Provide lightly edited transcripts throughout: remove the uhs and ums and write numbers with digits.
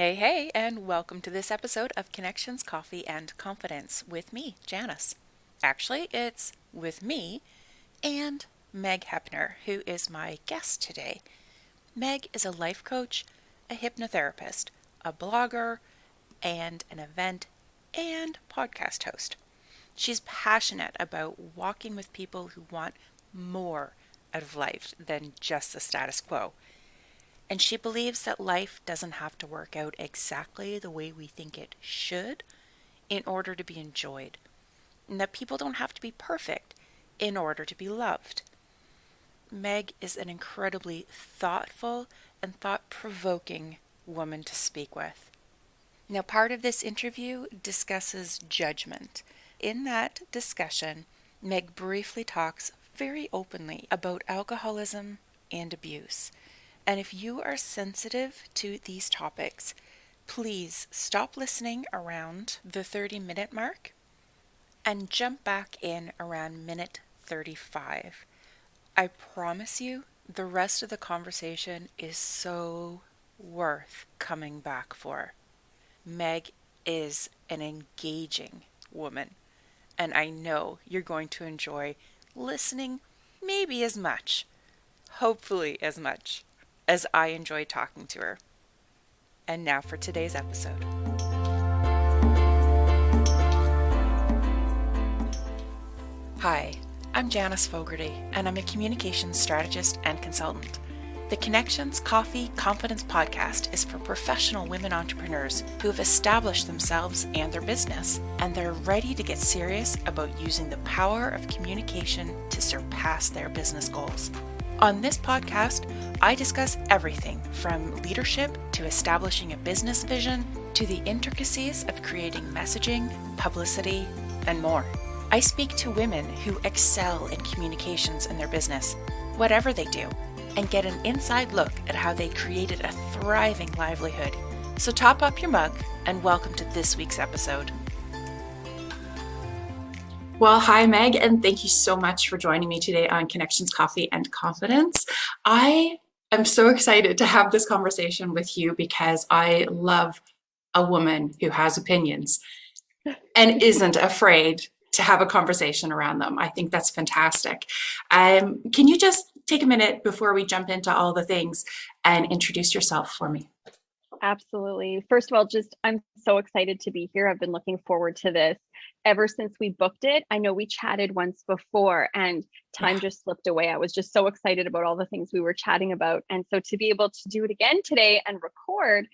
Hey, and welcome to this episode of Connections, Coffee, and Confidence with me, Janice. Actually, it's with me and Meg Heppner, who is my guest today. Meg is a life coach, a hypnotherapist, a blogger, and an event and podcast host. She's passionate about walking with people who want more out of life than just the status quo. And she believes that life doesn't have to work out exactly the way we think it should in order to be enjoyed, and that people don't have to be perfect in order to be loved. Meg is an incredibly thoughtful and thought-provoking woman to speak with. Now, part of this interview discusses judgment. In that discussion, Meg briefly talks very openly about alcoholism and abuse. And if you are sensitive to these topics, please stop listening around the 30-minute mark and jump back in around minute 35. I promise you, the rest of the conversation is so worth coming back for. Meg is an engaging woman, and I know you're going to enjoy listening maybe as much, hopefully as much, as I enjoy talking to her. And now for today's episode. Hi, I'm Janice Fogarty, and I'm a communications strategist and consultant. The Connections, Coffee, Confidence podcast is for professional women entrepreneurs who have established themselves and their business, and they're ready to get serious about using the power of communication to surpass their business goals. On this podcast, I discuss everything from leadership to establishing a business vision to the intricacies of creating messaging, publicity, and more. I speak to women who excel in communications in their business, whatever they do, and get an inside look at how they created a thriving livelihood. So top up your mug and welcome to this week's episode. Well, hi, Meg, and thank you so much for joining me today on Connections, Coffee, and Confidence. I am so excited to have this conversation with you because I love a woman who has opinions and isn't afraid to have a conversation around them. I think that's fantastic. Can you just take a minute before we jump into all the things and introduce yourself for me? Absolutely. First of all, I'm so excited to be here. I've been looking forward to this ever since we booked it. I know we chatted once before and time just slipped away. I was just so excited about all the things we were chatting about. And so to be able to do it again today and record,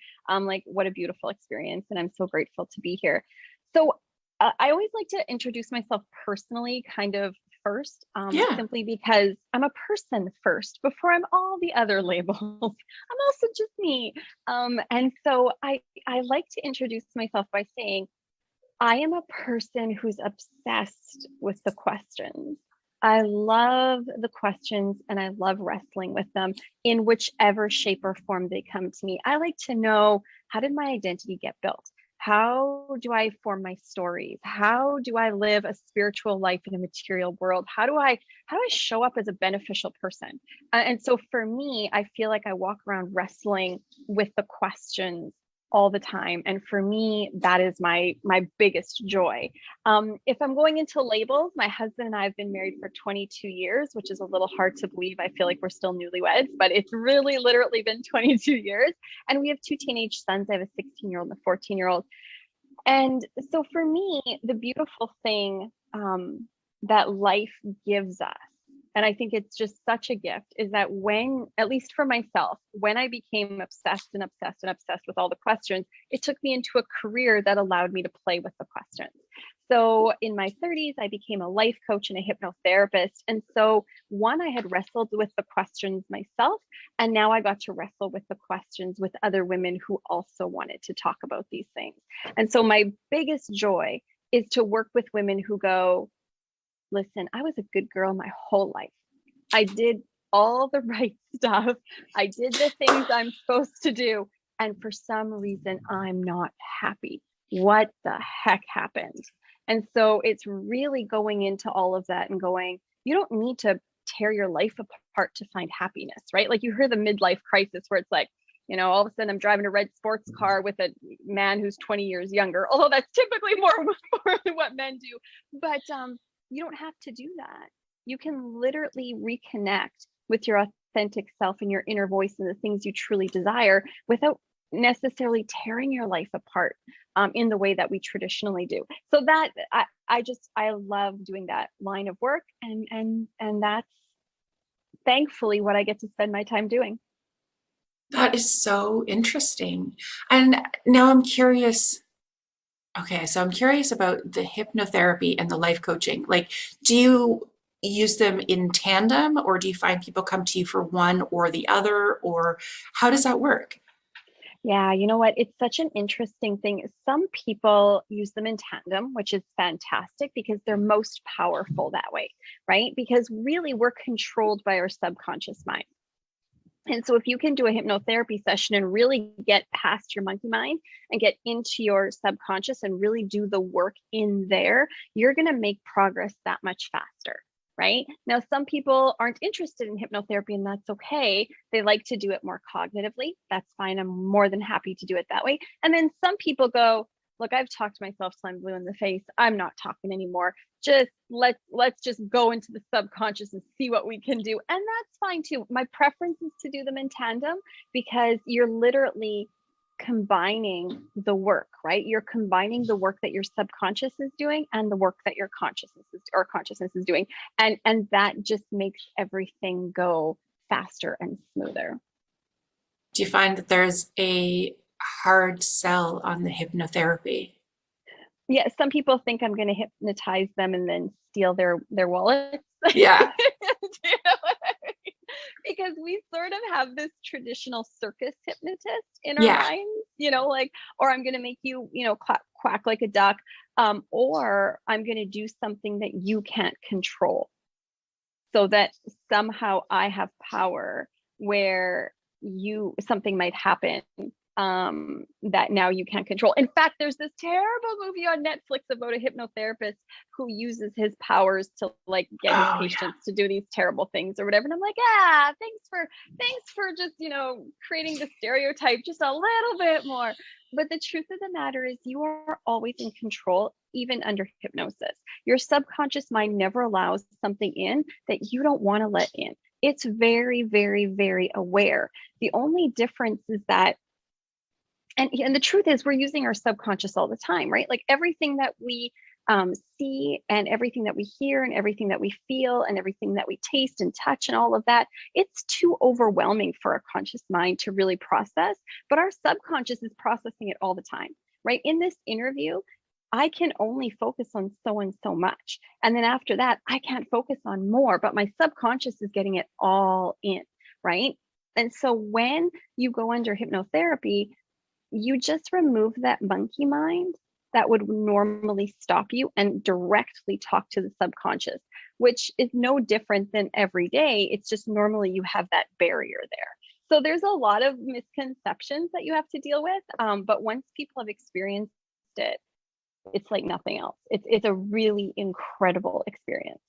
what a beautiful experience. And I'm so grateful to be here. So I always like to introduce myself personally, kind of first, simply because I'm a person first before I'm all the other labels. I'm also just me. And so I like to introduce myself by saying, I am a person who's obsessed with the questions. I love the questions and I love wrestling with them in whichever shape or form they come to me. I like to know, how did my identity get built? How do I form my stories? How do I live a spiritual life in a material world? How do I show up as a beneficial person? And so for me, I feel like I walk around wrestling with the questions all the time. And for me, that is my biggest joy. If I'm going into labels, my husband and I have been married for 22 years, which is a little hard to believe. I feel like we're still newlyweds, but it's really literally been 22 years. And we have two teenage sons. I have a 16-year-old and a 14-year-old. And so for me, the beautiful thing that life gives us, and I think it's just such a gift, is that when, at least for myself, when I became obsessed with all the questions, it took me into a career that allowed me to play with the questions. So in my 30s, I became a life coach and a hypnotherapist. And so I had wrestled with the questions myself, and now I got to wrestle with the questions with other women who also wanted to talk about these things. And so my biggest joy is to work with women who go, listen, I was a good girl my whole life. I did all the right stuff. I did the things I'm supposed to do. And for some reason, I'm not happy. What the heck happened? And so it's really going into all of that and going, you don't need to tear your life apart to find happiness, right? Like you hear the midlife crisis where it's like, All of a sudden I'm driving a red sports car with a man who's 20 years younger, although that's typically more what men do. But you don't have to do that. You can literally reconnect with your authentic self and your inner voice and the things you truly desire without necessarily tearing your life apart in the way that we traditionally do. So that I love doing that line of work, and that's thankfully what I get to spend my time doing. That is so interesting. And now I'm curious. Okay, so I'm curious about the hypnotherapy and the life coaching. Like, do you use them in tandem, or do you find people come to you for one or the other, or how does that work? Yeah, you know what? It's such an interesting thing. Some people use them in tandem, which is fantastic because they're most powerful that way, right? Because really we're controlled by our subconscious mind. And so if you can do a hypnotherapy session and really get past your monkey mind and get into your subconscious and really do the work in there, you're going to make progress that much faster. Right now, some people aren't interested in hypnotherapy, and that's okay. They like to do it more cognitively. That's fine. I'm more than happy to do it that way. And then some people go, look, I've talked myself till I'm blue in the face. I'm not talking anymore. Just let's just go into the subconscious and see what we can do. And that's fine too. My preference is to do them in tandem because you're literally combining the work, right? You're combining the work that your subconscious is doing and the work that your consciousness is doing. And that just makes everything go faster and smoother. Do you find that there's a hard sell on the hypnotherapy? Yeah, some people think I'm going to hypnotize them and then steal their wallets. Yeah. You know what I mean? Because we sort of have this traditional circus hypnotist in our Yeah. minds, like, or I'm going to make you, quack like a duck, or I'm going to do something that you can't control, so that somehow I have power where something might happen that now you can't control. In fact, there's this terrible movie on Netflix about a hypnotherapist who uses his powers to like get his patients to do these terrible things or whatever. And I'm like, thanks for just, creating the stereotype just a little bit more. But the truth of the matter is you are always in control, even under hypnosis. Your subconscious mind never allows something in that you don't want to let in. It's very, very, very aware. The only difference is that and the truth is we're using our subconscious all the time, right? Like everything that we see and everything that we hear and everything that we feel and everything that we taste and touch and all of that, it's too overwhelming for our conscious mind to really process. But our subconscious is processing it all the time, right? In this interview, I can only focus on so and so much. And then after that, I can't focus on more, but my subconscious is getting it all in, right? And so when you go under hypnotherapy, you just remove that monkey mind that would normally stop you and directly talk to the subconscious, which is no different than every day. It's just normally you have that barrier there. So there's a lot of misconceptions that you have to deal with. But once people have experienced it, it's like nothing else. It's a really incredible experience.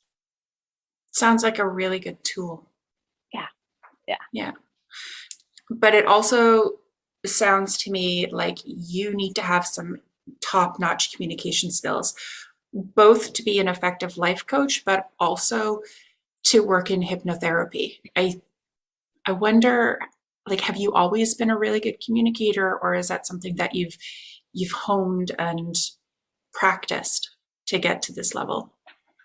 Sounds like a really good tool. Yeah. But it also sounds to me like you need to have some top-notch communication skills, both to be an effective life coach, but also to work in hypnotherapy. I wonder, like, have you always been a really good communicator, or is that something that you've honed and practiced to get to this level?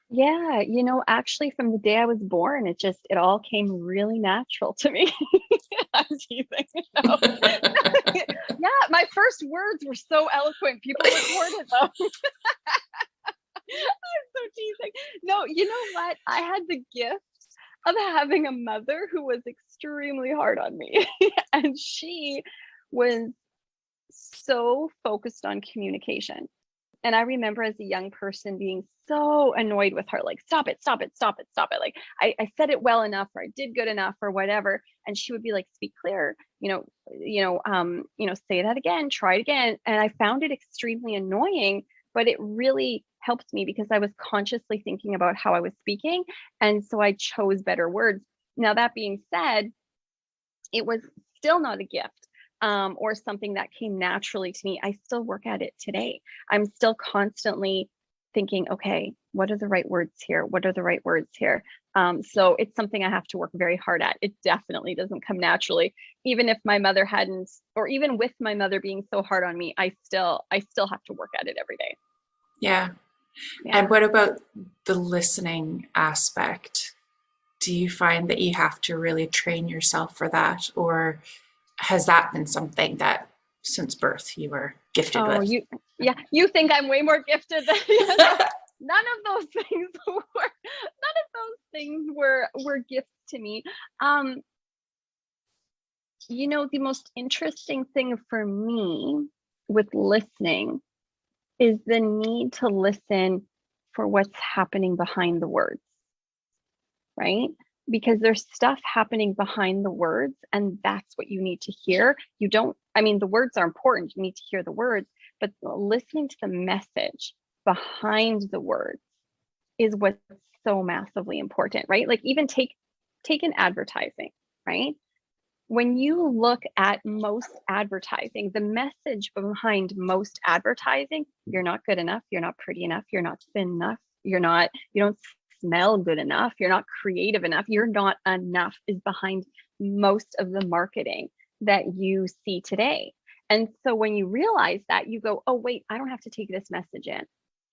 Yeah, actually from the day I was born, it all came really natural to me. I'm teasing. No. Yeah, my first words were so eloquent. People recorded them. I'm so teasing. No, you know what? I had the gift of having a mother who was extremely hard on me. And she was so focused on communication. And I remember as a young person being so annoyed with her, like, stop it, stop it, stop it, stop it. Like I said it well enough, or I did good enough, or whatever. And she would be like, speak clear, say that again, try it again. And I found it extremely annoying, but it really helped me because I was consciously thinking about how I was speaking. And so I chose better words. Now, that being said, it was still not a gift. or something that came naturally to me, I still work at it today. I'm still constantly thinking, okay, what are the right words here? What are the right words here? So it's something I have to work very hard at. It definitely doesn't come naturally. Even if my mother hadn't, or even with my mother being so hard on me, I still have to work at it every day. Yeah. Yeah. And what about the listening aspect? Do you find that you have to really train yourself for that? Or has that been something that since birth you were gifted Oh, with? you think I'm way more gifted than no, none of those things were gifts to me. The most interesting thing for me with listening is the need to listen for what's happening behind the words, right? Because there's stuff happening behind the words, and that's what you need to hear. The words are important. You need to hear the words, but listening to the message behind the words is what's so massively important, right? Like even take an advertising, right? When you look at most advertising, the message behind most advertising, you're not good enough, you're not pretty enough, you're not thin enough, you don't smell good enough, you're not creative enough, you're not enough is behind most of the marketing that you see today. And so when you realize that, you go, oh, wait, I don't have to take this message in.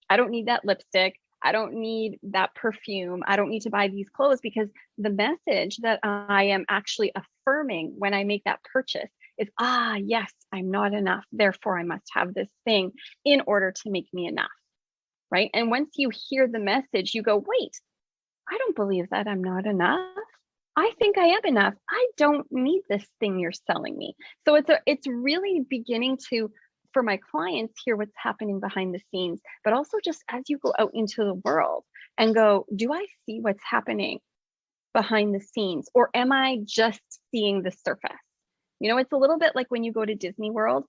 I don't need that lipstick. I don't need that perfume. I don't need to buy these clothes, because the message that I am actually affirming when I make that purchase is, yes, I'm not enough. Therefore, I must have this thing in order to make me enough. Right. And once you hear the message, you go, wait, I don't believe that I'm not enough. I think I am enough. I don't need this thing you're selling me. So it's really beginning to, for my clients, hear what's happening behind the scenes, but also just as you go out into the world and go, do I see what's happening behind the scenes, or am I just seeing the surface? It's a little bit like when you go to Disney World.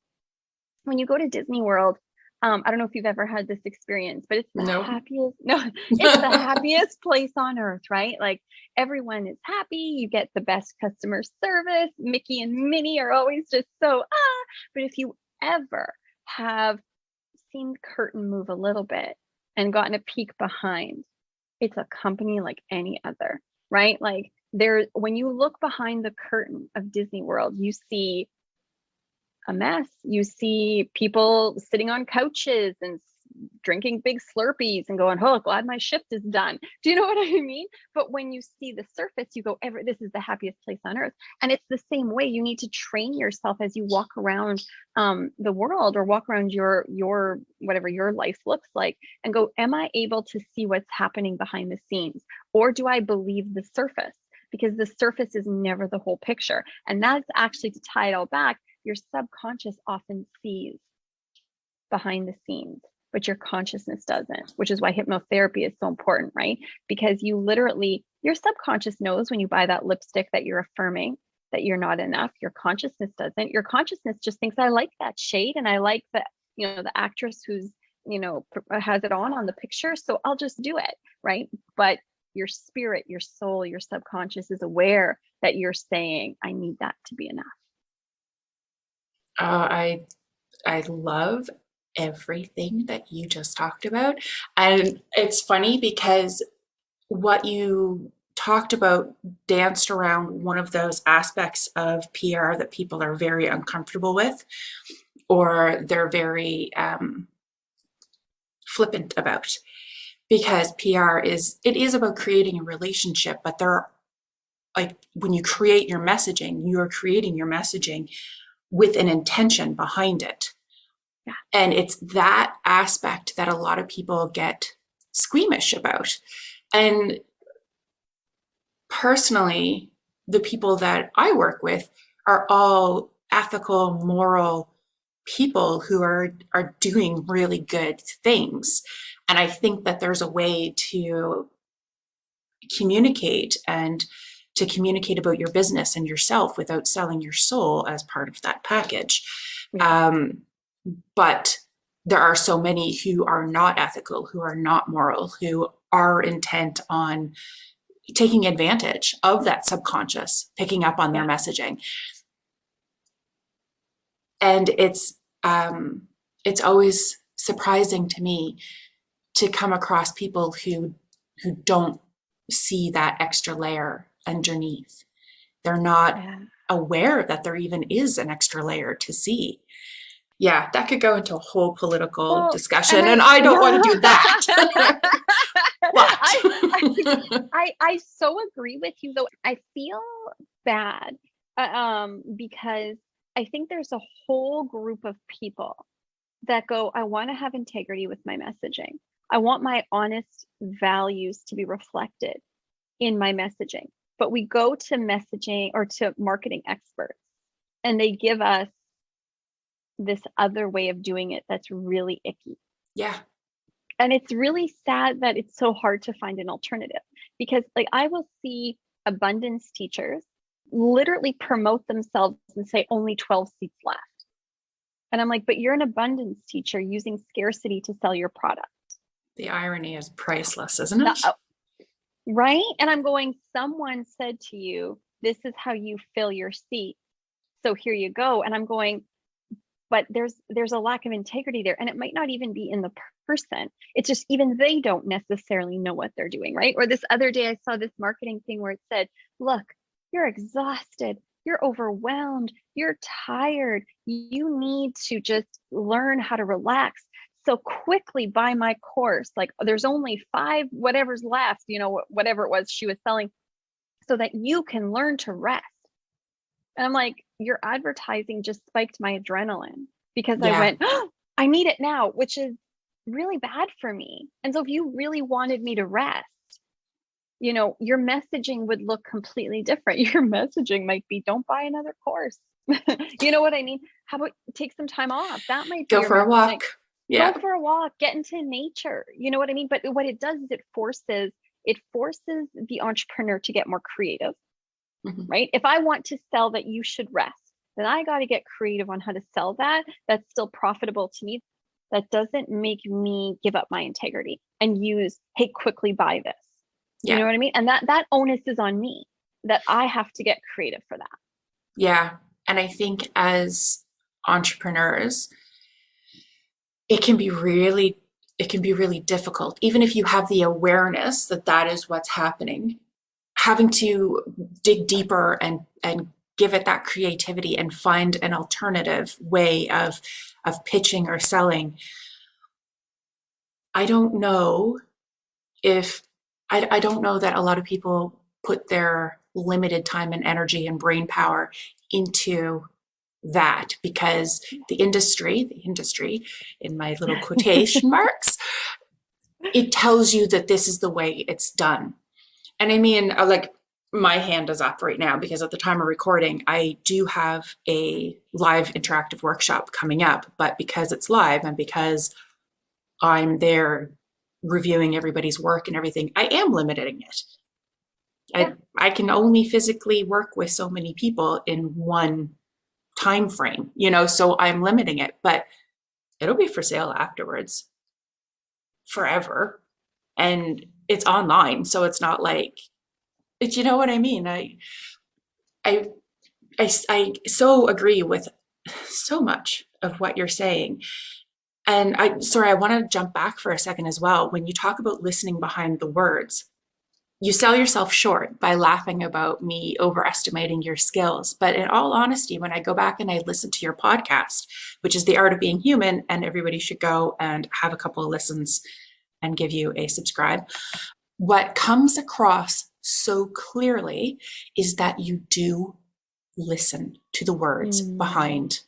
When you go to Disney World, I don't know if you've ever had this experience, but it's the happiest, no, it's the happiest place on earth, right? Like everyone is happy. You get the best customer service. Mickey and Minnie are always just so, but if you ever have seen the curtain move a little bit and gotten a peek behind, it's a company like any other, right? Like when you look behind the curtain of Disney World, you see a mess. You see people sitting on couches and drinking big Slurpees and going, oh, glad my shift is done. Do you know what I mean? But when you see the surface, you go, this is the happiest place on earth. And it's the same way. You need to train yourself as you walk around the world, or walk around your whatever your life looks like, and go, am I able to see what's happening behind the scenes? Or do I believe the surface? Because the surface is never the whole picture. And that's actually, to tie it all back, your subconscious often sees behind the scenes, but your consciousness doesn't, which is why hypnotherapy is so important, right? Because your subconscious knows when you buy that lipstick that you're affirming that you're not enough. Your consciousness doesn't. Your consciousness just thinks, I like that shade, and I like that, the actress who's, has it on the picture, so I'll just do it, right? But your spirit, your soul, your subconscious is aware that you're saying, I need that to be enough. I love everything that you just talked about. And it's funny because what you talked about danced around one of those aspects of PR that people are very uncomfortable with, or they're very flippant about. Because PR is about creating a relationship, but when you create your messaging, you are creating your messaging with an intention behind it. Yeah. And it's that aspect that a lot of people get squeamish about. And personally, the people that I work with are all ethical, moral people who are doing really good things. And I think that there's a way to communicate about your business and yourself without selling your soul as part of that package. Yeah. But there are so many who are not ethical, who are not moral, who are intent on taking advantage of that subconscious, picking up on their messaging. And it's always surprising to me to come across people who don't see that extra layer underneath. They're not Yeah. aware that there even is an extra layer to see. Yeah, that could go into a whole political Well, discussion, and I don't want to do that. I, But I so agree with you though. I feel bad because I think there's a whole group of people that go, I want to have integrity with my messaging. I want my honest values to be reflected in my messaging. But we go to messaging or to marketing experts and they give us this other way of doing it that's really icky. yeah, And it's really sad that it's so hard to find an alternative, because like I will see abundance teachers literally promote themselves and say only 12 seats left. And I'm like, but you're an abundance teacher using scarcity to sell your product. the irony is priceless, isn't The- it? right? And I'm going, someone said to you, this is how you fill your seat. So here you go. And I'm going, but there's a lack of integrity there. And it might not even be in the person. It's just even they don't necessarily know what they're doing, right? Or this other day I saw this marketing thing where it said, look, you're exhausted, you're overwhelmed, you're tired, you need to just learn how to relax. So quickly buy my course. Like there's only 5 whatever's left, you know, whatever it was she was selling, so that you can learn to rest. And I'm like, your advertising just spiked my adrenaline because I Yeah, went, oh, I need it now, which is really bad for me. And so if you really wanted me to rest, you know, your messaging would look completely different. Your messaging might be, don't buy another course. You know what I mean? How about take some time off? That might be go your for a messaging. walk. Yeah, Go for a walk, get into nature. You know what I mean? But what it does is it forces the entrepreneur to get more creative. mhm. Right? If I want to sell that you should rest, then I got to get creative on how to sell that. That's still profitable to me. That doesn't make me give up my integrity and use, hey, quickly buy this. You know Yeah, what I mean? And that onus is on me, that I have to get creative for that. yeah. And I think as entrepreneurs, it can be really difficult, even if you have the awareness that that is what's happening, having to dig deeper and give it that creativity and find an alternative way of pitching or selling. I don't know if I don't know that a lot of people put their limited time and energy and brain power into that, because the industry in my little quotation marks, it tells you that this is the way it's done. And I mean, like, my hand is up right now because at the time of recording, I do have a live interactive workshop coming up, but because it's live and because I'm there reviewing everybody's work and everything, I am limiting it. Yeah. I can only physically work with so many people in one time frame, so I'm limiting it, but it'll be for sale afterwards forever. And it's online, so it's not like, you know what I mean? I, I so agree with so much of what you're saying. And I want to jump back for a second as well. When you talk about listening behind the words, you sell yourself short by laughing about me overestimating your skills. But in all honesty, when I go back and I listen to your podcast, which is The Art of Being Human, and everybody should go and have a couple of listens and give you a subscribe, what comes across so clearly is that you do listen to the words behind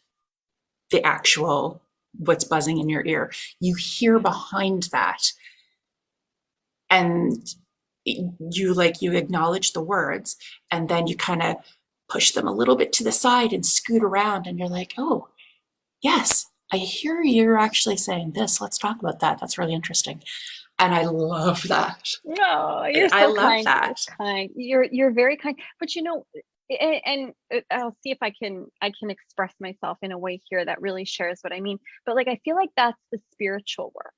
the actual what's buzzing in your ear. You hear behind that, and you acknowledge the words, and then you kind of push them a little bit to the side and scoot around, and you're like, oh yes, I hear you're actually saying this. Let's talk about that. That's really interesting. And I love that. No, you're I so love kind. You're that. kind. You're very kind. But and I'll see if I can express myself in a way here that really shares what I mean. But like I feel like that's the spiritual work.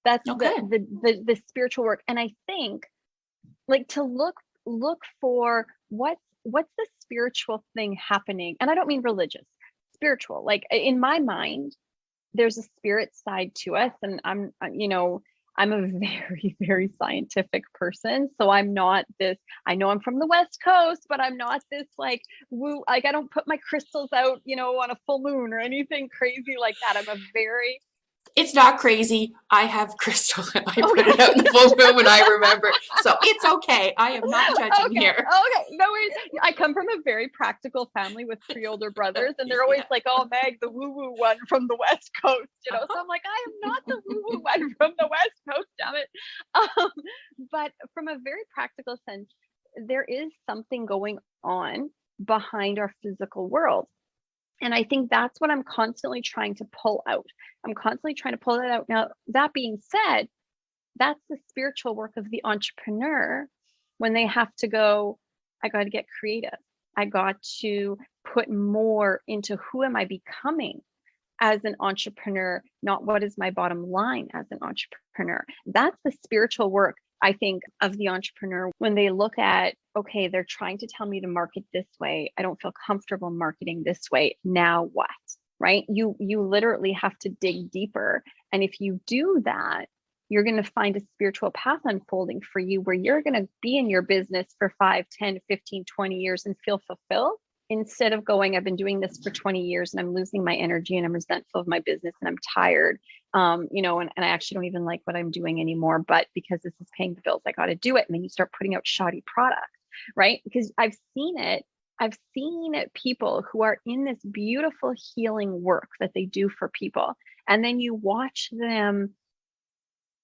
That's Okay. the spiritual work. And I think like to look for what's the spiritual thing happening. And I don't mean religious, spiritual. Like in my mind, there's a spirit side to us, and I'm a very, very scientific person. So I'm not this, I know I'm from the West Coast, but I'm not this like woo, like I don't put my crystals out, on a full moon or anything crazy like that. I'm a very It's not crazy. I have crystal and I put okay. it out in the full moon when I remember. So it's okay. I am not judging Okay. here. Okay. No worries. I come from a very practical family with 3 older brothers, and they're always Yeah. like, "Oh, Meg, the woo-woo one from the West Coast," So I'm like, I am not the woo-woo one from the West Coast, damn it. Um, but from a very practical sense, there is something going on behind our physical world. And I think that's what I'm constantly trying to pull out. I'm constantly trying to pull that out. Now, that being said, that's the spiritual work of the entrepreneur when they have to go, I got to get creative. I got to put more into who am I becoming as an entrepreneur, not what is my bottom line as an entrepreneur. That's the spiritual work, I think, of the entrepreneur when they look at, okay, they're trying to tell me to market this way. I don't feel comfortable marketing this way. Now what? Right? You literally have to dig deeper. And if you do that, you're going to find a spiritual path unfolding for you where you're going to be in your business for 5, 10, 15, 20 years and feel fulfilled, instead of going, I've been doing this for 20 years and I'm losing my energy and I'm resentful of my business and I'm tired, and I actually don't even like what I'm doing anymore, but because this is paying the bills, I got to do it. And then you start putting out shoddy product, right? Because I've seen it. People who are in this beautiful healing work that they do for people. And then you watch them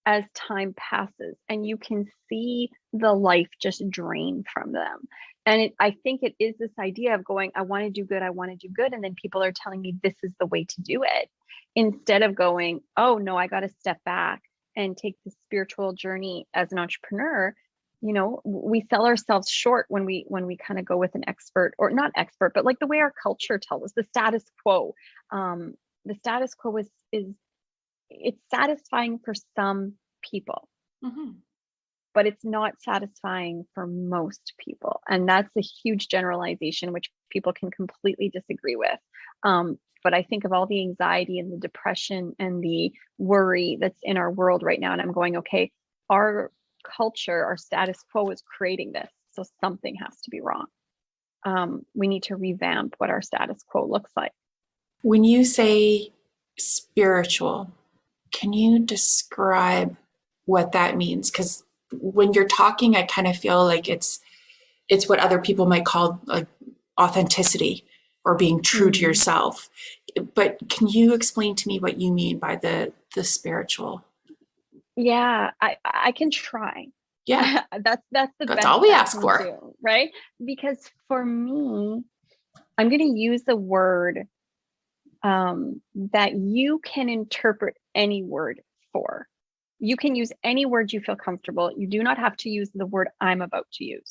as time passes and you can see the life just drain from them. And I think it is this idea of going, I want to do good. And then people are telling me this is the way to do it, instead of going, oh no, I got to step back and take the spiritual journey as an entrepreneur. We sell ourselves short when we kind of go with an expert, or not expert, but like the way our culture tells us, the status quo. The status quo is it's satisfying for some people, but it's not satisfying for most people. And that's a huge generalization, which people can completely disagree with. But I think of all the anxiety and the depression and the worry that's in our world right now. And I'm going, okay, our culture, our status quo is creating this. So something has to be wrong. We need to revamp what our status quo looks like. When you say spiritual, can you describe what that means? Because when you're talking, I kind of feel like it's what other people might call like authenticity or being true to yourself. But can you explain to me what you mean by the spiritual? Yeah, I can try. Yeah, That's the that's best all we I ask can for. do, right? Because for me, I'm going to use the word that you can interpret any word for. You can use any word you feel comfortable. You do not have to use the word I'm about to use.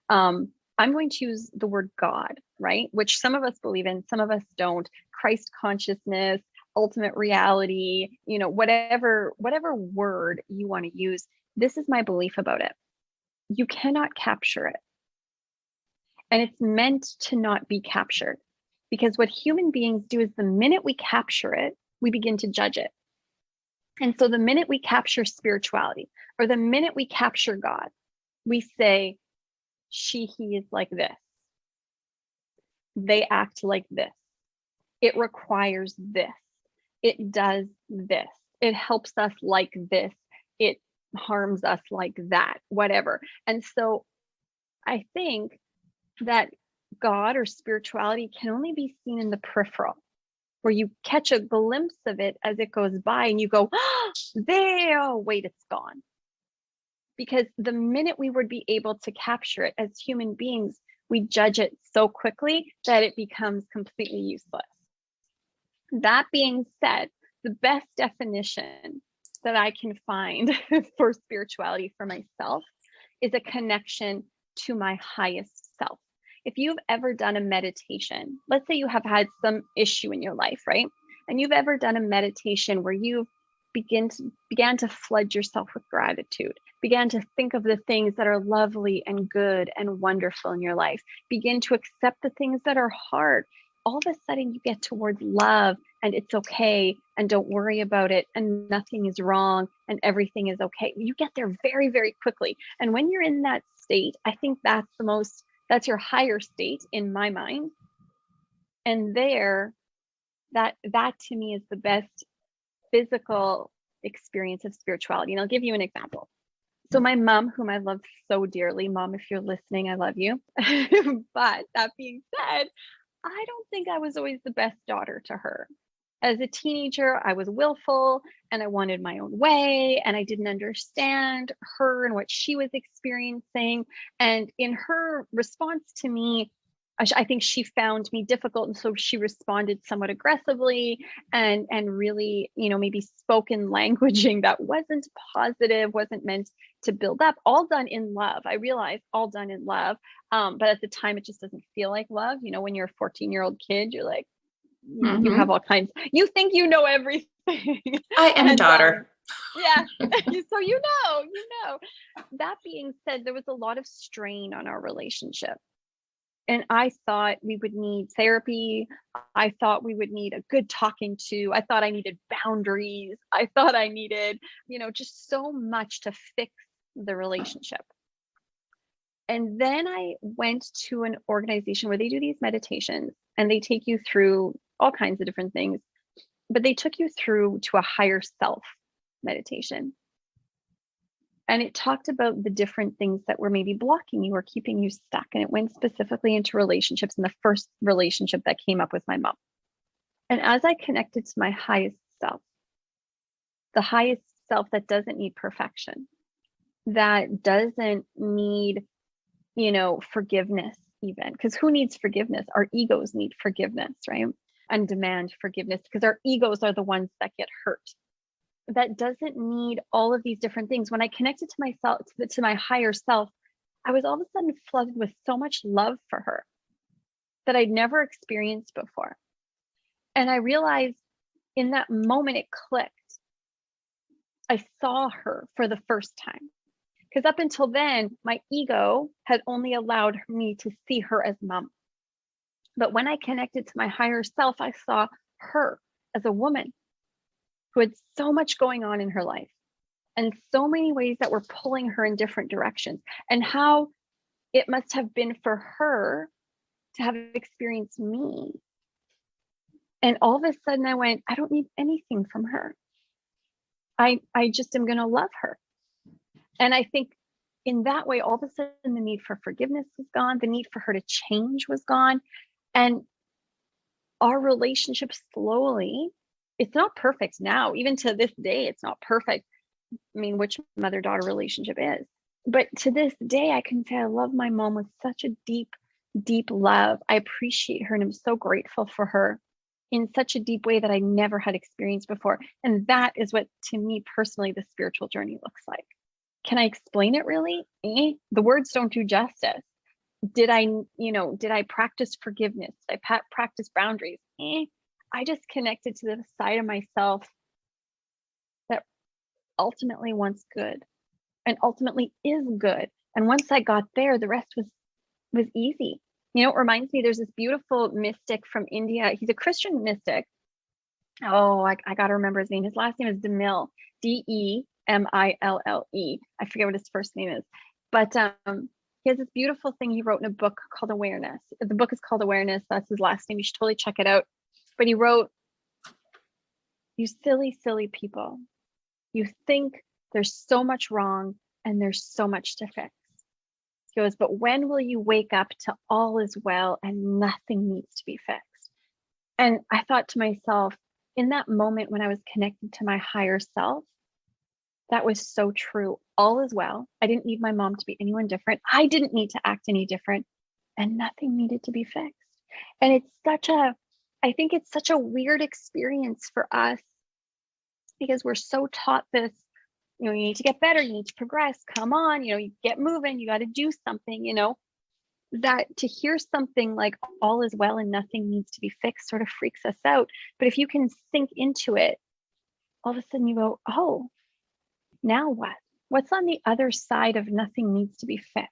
I'm going to use the word God, right? Which some of us believe in, some of us don't. Christ consciousness, ultimate reality, whatever word you want to use. This is my belief about it. You cannot capture it. And it's meant to not be captured. Because what human beings do is the minute we capture it, we begin to judge it. And so the minute we capture spirituality, or the minute we capture God, we say, he is like this. They act like this. It requires this. It does this. It helps us like this. It harms us like that, whatever. And so I think that God or spirituality can only be seen in the peripheral, where you catch a glimpse of it as it goes by and you go, oh, there, wait, it's gone. Because the minute we would be able to capture it as human beings, we judge it so quickly that it becomes completely useless. That being said, the best definition that I can find for spirituality for myself is a connection to my highest self. If you've ever done a meditation, let's say you have had some issue in your life, right? And you've ever done a meditation where you began to flood yourself with gratitude, began to think of the things that are lovely and good and wonderful in your life, begin to accept the things that are hard. all of a sudden you get towards love and it's okay and don't worry about it and nothing is wrong and everything is okay. You get there very, very quickly. And when you're in that state, I think that's your higher state in my mind. And there, that to me is the best physical experience of spirituality. And I'll give you an example. So my mom, whom I love so dearly, Mom, if you're listening, I love you. But that being said, I don't think I was always the best daughter to her. As a teenager, I was willful and I wanted my own way, and I didn't understand her and what she was experiencing. And in her response to me, I think she found me difficult, and so she responded somewhat aggressively and really, maybe spoken languaging that wasn't positive, wasn't meant to build up, all done in love. I realized all done in love. But at the time, it just doesn't feel like love. When you're a 14-year-old kid, you're like, you have all kinds, you think you know everything. I am a daughter. Yeah. So you know. That being said, there was a lot of strain on our relationship. And I thought we would need therapy. I thought we would need a good talking to. I thought I needed boundaries. I thought I needed, just so much to fix the relationship. And then I went to an organization where they do these meditations and they take you through all kinds of different things, but they took you through to a higher self meditation. And it talked about the different things that were maybe blocking you or keeping you stuck. And it went specifically into relationships. And the first relationship that came up was my mom. And as I connected to my highest self, the highest self that doesn't need perfection, that doesn't need, forgiveness even, because who needs forgiveness? Our egos need forgiveness, right? And demand forgiveness because our egos are the ones that get hurt. That doesn't need all of these different things. When I connected to myself, to my higher self, I was all of a sudden flooded with so much love for her that I'd never experienced before. And I realized in that moment it clicked. I saw her for the first time. Because up until then, my ego had only allowed me to see her as mom. But when I connected to my higher self, I saw her as a woman who had so much going on in her life and so many ways that were pulling her in different directions, and how it must have been for her to have experienced me. And all of a sudden I went, I don't need anything from her. I just am going to love her. And I think in that way, all of a sudden the need for forgiveness was gone. The need for her to change was gone. And our relationship slowly, it's not perfect now. Even to this day, it's not perfect. I mean, which mother-daughter relationship is. But to this day, I can say I love my mom with such a deep, deep love. I appreciate her and I'm so grateful for her in such a deep way that I never had experienced before. And that is what, to me personally, the spiritual journey looks like. Can I explain it really? The words don't do justice. Did I practice forgiveness? Did I practice boundaries? I just connected to the side of myself that ultimately wants good and ultimately is good. And once I got there, the rest was easy. It reminds me, there's this beautiful mystic from India. He's a Christian mystic. Oh, I got to remember his name. His last name is DeMille, Demille. I forget what his first name is, but he has this beautiful thing he wrote in a book called Awareness. The book is called Awareness. That's his last name. You should totally check it out. But he wrote, "You silly, silly people. You think there's so much wrong and there's so much to fix." He goes, "But when will you wake up to all is well and nothing needs to be fixed?" And I thought to myself, in that moment when I was connected to my higher self, that was so true. All is well. I didn't need my mom to be anyone different. I didn't need to act any different, and nothing needed to be fixed. And I think it's such a weird experience for us because we're so taught this, you need to get better, you need to progress, come on, you get moving, you got to do something, that to hear something like all is well and nothing needs to be fixed sort of freaks us out. But if you can sink into it, all of a sudden you go, oh, now what? What's on the other side of nothing needs to be fixed?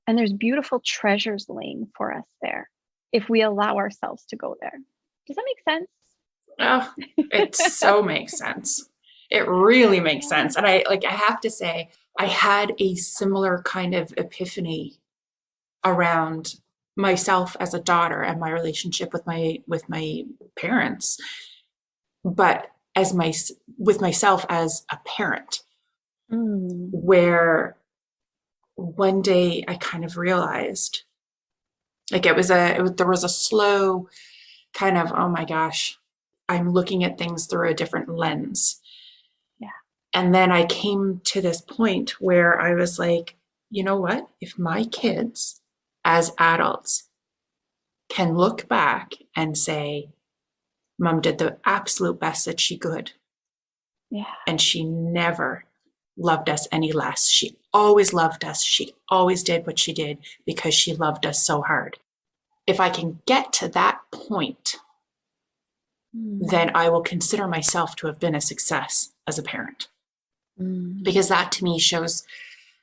And there's beautiful treasures laying for us there. if we allow ourselves to go there. Does that make sense? Oh, it so makes sense. It really makes sense. And I have to say, I had a similar kind of epiphany around myself as a daughter and my relationship with my parents, but with myself as a parent, where one day I kind of realized, like there was a slow kind of, oh my gosh, I'm looking at things through a different lens. Yeah. And then I came to this point where I was like, you know what? If my kids as adults can look back and say, Mom did the absolute best that she could. Yeah. And she never loved us any less. She always loved us. She always did what she did because she loved us so hard. If I can get to that point, then I will consider myself to have been a success as a parent. Because that to me shows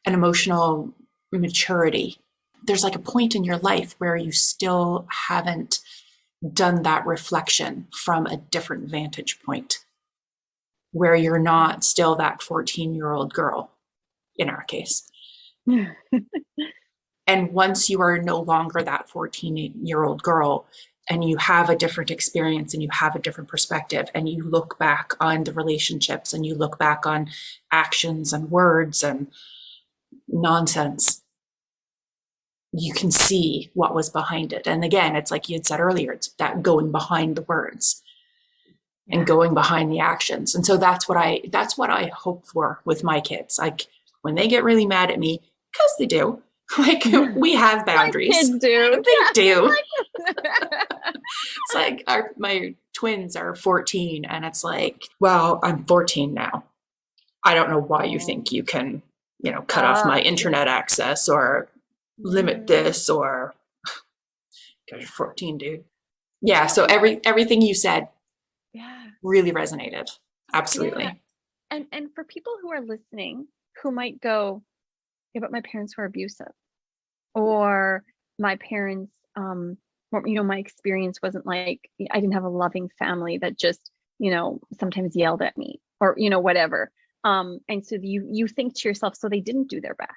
an emotional maturity. There's like a point in your life where you still haven't done that reflection from a different vantage point, where you're not still that 14-year-old girl, in our case. And once you are no longer that 14-year-old girl, and you have a different experience and you have a different perspective, and you look back on the relationships and you look back on actions and words and nonsense, you can see what was behind it. And again, it's like you had said earlier, it's that going behind the words and going behind the actions. And so that's what I hope for with my kids. Like when they get really mad at me, because they do, like we have boundaries. My kids do. They do. It's like my twins are 14 and it's like, well, I'm 14 now. I don't know why you think you can, cut off my internet access or limit this, or because you're 14, dude. Yeah. So everything you said really resonated. Absolutely. Yeah. And for people who are listening, who might go, yeah, but my parents were abusive, or my parents, my experience wasn't like, I didn't have a loving family that just, sometimes yelled at me, or, whatever. And so you think to yourself, so they didn't do their best.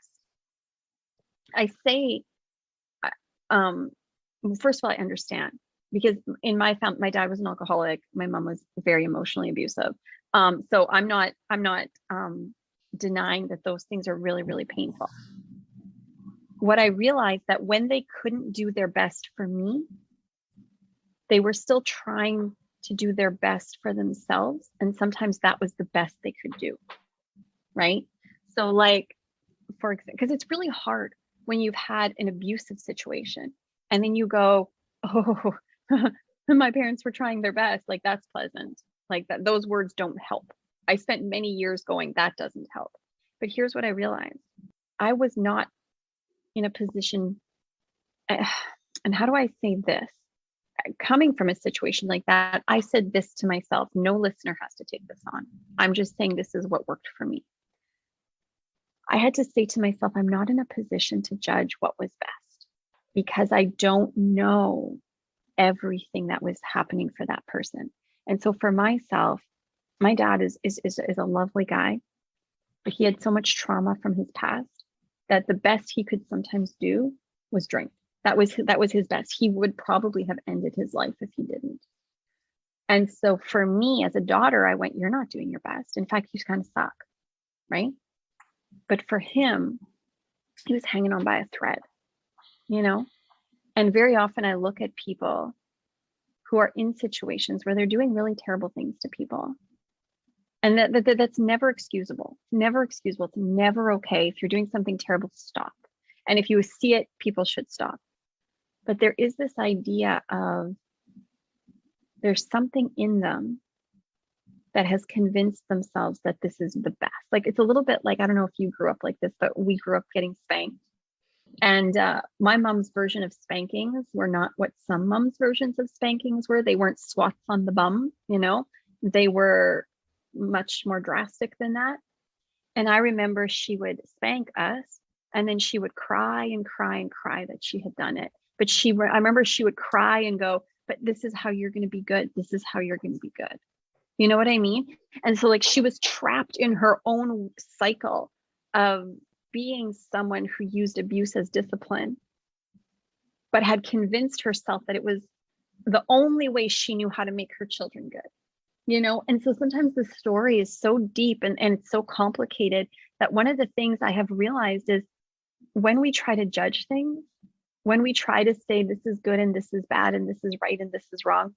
I say, first of all, I understand, because in my family, my dad was an alcoholic. My mom was very emotionally abusive. So I'm not denying that those things are really, really painful. What I realized that when they couldn't do their best for me, they were still trying to do their best for themselves. And sometimes that was the best they could do. Right. So like, for example, because it's really hard when you've had an abusive situation and then you go, oh, my parents were trying their best. Like that's pleasant. Like that, those words don't help. I spent many years going, that doesn't help. But here's what I realized. I was not in a position, and how do I say this? Coming from a situation like that, I said this to myself, no listener has to take this on. I'm just saying this is what worked for me. I had to say to myself, I'm not in a position to judge what was best, because I don't know everything that was happening for that person. And so for myself, my dad is a lovely guy, but he had so much trauma from his past that the best he could sometimes do was drink. That was his best. He would probably have ended his life if he didn't. And so for me as a daughter, I went, you're not doing your best. In fact, you kind of suck, right? But for him, he was hanging on by a thread, And very often I look at people who are in situations where they're doing really terrible things to people. And that's never excusable. Never excusable. It's never okay. If you're doing something terrible, stop. And if you see it, people should stop. But there is this idea of there's something in them that has convinced themselves that this is the best. Like it's a little bit like, I don't know if you grew up like this, but we grew up getting spanked. And my mom's version of spankings were not what some moms' versions of spankings were. They weren't swats on the bum, they were much more drastic than that. And I remember she would spank us and then she would cry and cry and cry that she had done it. But I remember she would cry and go, but this is how you're going to be good. This is how you're going to be good. You know what I mean? And so like she was trapped in her own cycle of being someone who used abuse as discipline, but had convinced herself that it was the only way she knew how to make her children good. You know, and so sometimes the story is so deep and it's so complicated that one of the things I have realized is when we try to judge things, when we try to say this is good and this is bad and this is right and this is wrong,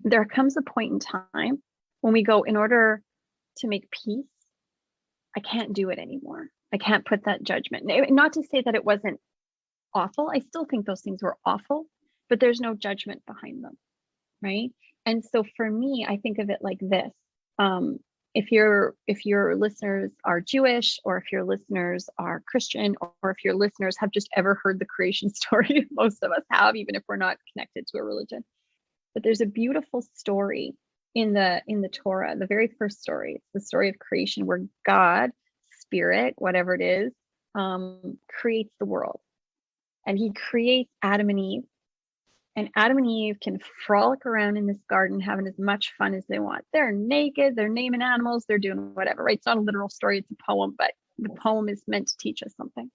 there comes a point in time when we go, in order to make peace, I can't do it anymore. I can't put that judgment. Not to say that it wasn't awful. I still think those things were awful, but there's no judgment behind them, right? And so for me, I think of it like this. If your listeners are Jewish, or if your listeners are Christian, or if your listeners have just ever heard the creation story, most of us have, even if we're not connected to a religion. But there's a beautiful story in the Torah, the very first story. It's the story of creation, where God, spirit, whatever it is, creates the world. And he creates Adam and Eve. And Adam and Eve can frolic around in this garden, having as much fun as they want. They're naked, they're naming animals, they're doing whatever, right? It's not a literal story, it's a poem, but the poem is meant to teach us something.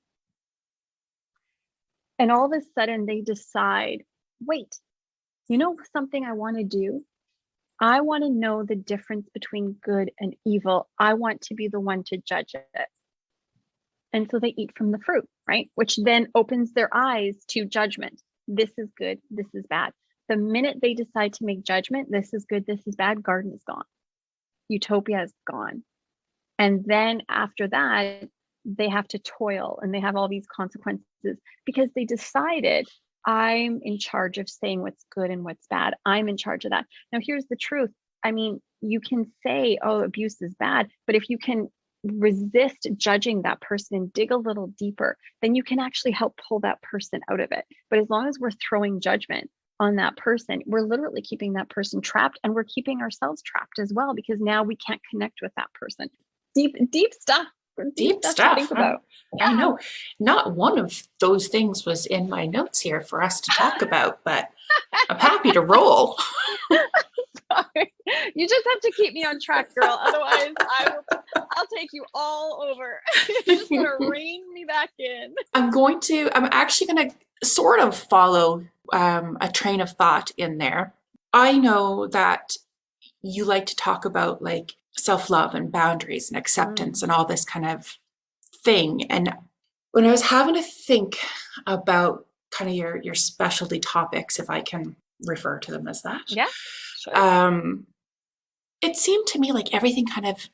And all of a sudden they decide, wait, you know something I want to do? I want to know the difference between good and evil. I want to be the one to judge it. And so they eat from the fruit, right? Which then opens their eyes to judgment. This is good, this is bad. The minute they decide to make judgment, this is good, this is bad, garden is gone. Utopia is gone. And then after that, they have to toil and they have all these consequences because they decided, I'm in charge of saying what's good and what's bad. I'm in charge of that. Now, here's the truth. I mean, you can say, oh, abuse is bad, but if you can resist judging that person and dig a little deeper, then you can actually help pull that person out of it. But as long as we're throwing judgment on that person, we're literally keeping that person trapped, and we're keeping ourselves trapped as well, because now we can't connect with that person. Deep stuff. Deep To stuff. think about. I know not one of those things was in my notes here for us to talk about, but I'm happy to roll. Sorry. You just have to keep me on track, girl. Otherwise, I'll take you all over. You're just gonna rein me back in. I'm actually gonna sort of follow a train of thought in there. I know that you like to talk about like self-love and boundaries and acceptance and all this kind of thing. And when I was having to think about kind of your specialty topics, if I can refer to them as that. Yeah, sure. It seemed to me like everything kind of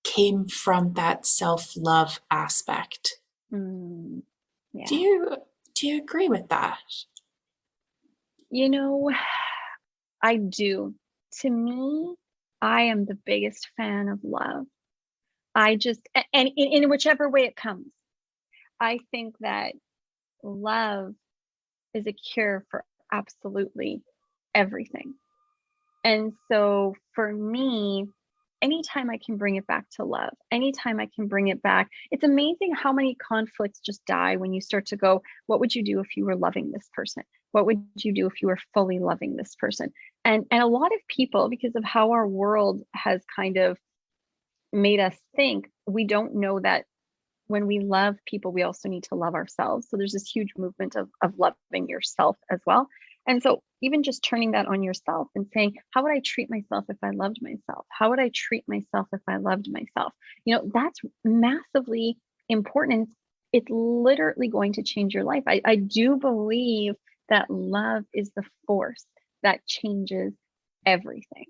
came from that self-love aspect. Yeah. Do you agree with that? You know, I do. To me, I am the biggest fan of love. I just, and in whichever way it comes, I think that love is a cure for absolutely everything. And so for me, anytime I can bring it back to love, anytime I can bring it back, it's amazing how many conflicts just die when you start to go, what would you do if you were loving this person? What would you do if you were fully loving this person? And a lot of people, because of how our world has kind of made us think, we don't know that when we love people, we also need to love ourselves. So there's this huge movement of loving yourself as well. And so even just turning that on yourself and saying, how would I treat myself if I loved myself? How would I treat myself if I loved myself? You know, that's massively important. It's literally going to change your life. I do believe that love is the force that changes everything.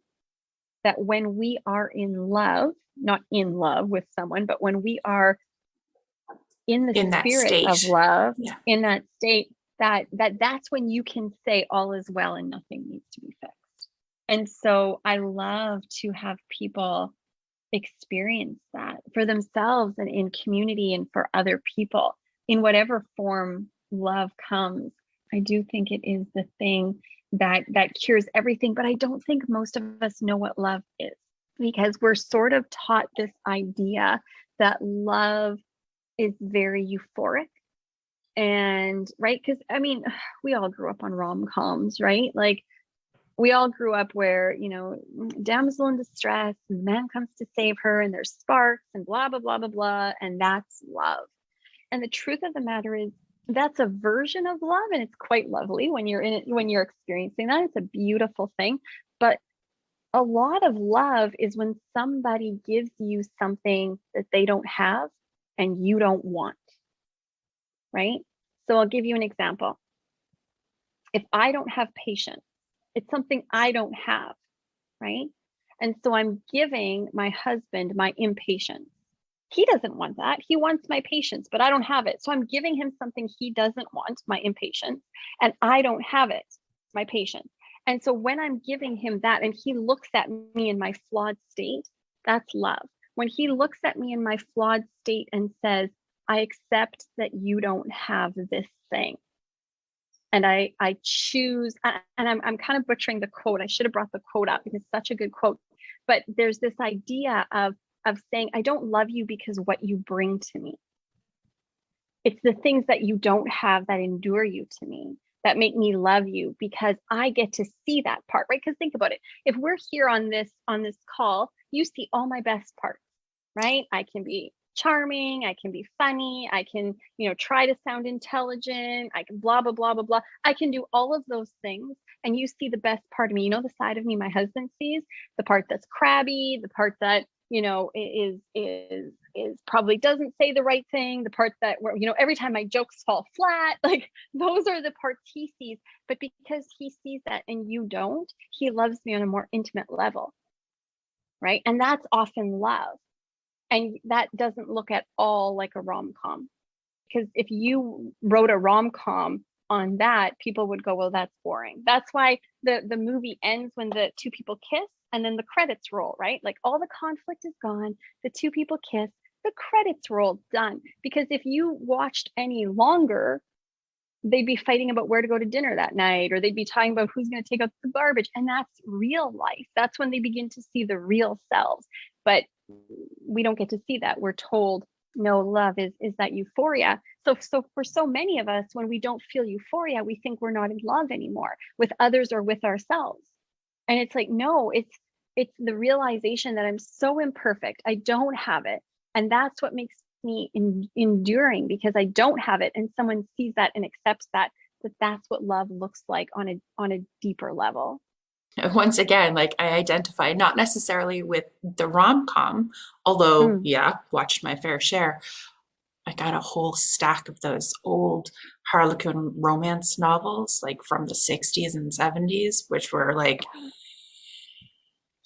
That when we are in love, not in love with someone, but when we are in the spirit of love, in that state, that's when you can say all is well and nothing needs to be fixed. And so I love to have people experience that for themselves and in community and for other people in whatever form love comes. I do think it is the thing that cures everything, but I don't think most of us know what love is, because we're sort of taught this idea that love is very euphoric And right, because I mean, we all grew up on rom-coms, right? Like we all grew up where, damsel in distress, and the man comes to save her, and there's sparks and blah blah blah blah blah, and that's love. And the truth of the matter is that's a version of love, and it's quite lovely when you're in it, when you're experiencing that. It's a beautiful thing. But a lot of love is when somebody gives you something that they don't have and you don't want, right? So I'll give you an example. If I don't have patience, it's something I don't have, right? And so I'm giving my husband my impatience. He doesn't want that. He wants my patience, but I don't have it. So I'm giving him something he doesn't want, my impatience, and I don't have it, my patience. And so when I'm giving him that and he looks at me in my flawed state, that's love. When he looks at me in my flawed state and says, I accept that you don't have this thing. And I choose, and I'm kind of butchering the quote. I should have brought the quote up because it's such a good quote. But there's this idea of saying, I don't love you because what you bring to me. It's the things that you don't have that endure you to me, that make me love you, because I get to see that part, right? Because think about it. If we're here on this call, you see all my best parts, right? I can be charming, I can be funny, I can, try to sound intelligent, I can blah, blah, blah, blah, blah. I can do all of those things. And you see the best part of me, the side of me my husband sees, the part that's crabby, the part that, is probably doesn't say the right thing, the part that where, every time my jokes fall flat, like those are the parts he sees. But because he sees that and you don't, he loves me on a more intimate level, right? And that's often love. And that doesn't look at all like a rom-com, because if you wrote a rom-com on that, people would go, well, that's boring. That's why the movie ends when the two people kiss and then the credits roll, right? Like all the conflict is gone, the two people kiss, the credits roll, done. Because if you watched any longer, they'd be fighting about where to go to dinner that night, or they'd be talking about who's going to take out the garbage. And that's real life. That's when they begin to see the real selves. But we don't get to see that. We're told, no, love is that euphoria. So for so many of us, when we don't feel euphoria, we think we're not in love anymore with others or with ourselves. And it's like, no, it's the realization that I'm so imperfect. I don't have it. And that's what makes me enduring, because I don't have it. And someone sees that and accepts that's what love looks like on a deeper level. Once again, like I identify not necessarily with the rom-com, although watched my fair share. I got a whole stack of those old Harlequin romance novels, like from the 60s and 70s, which were like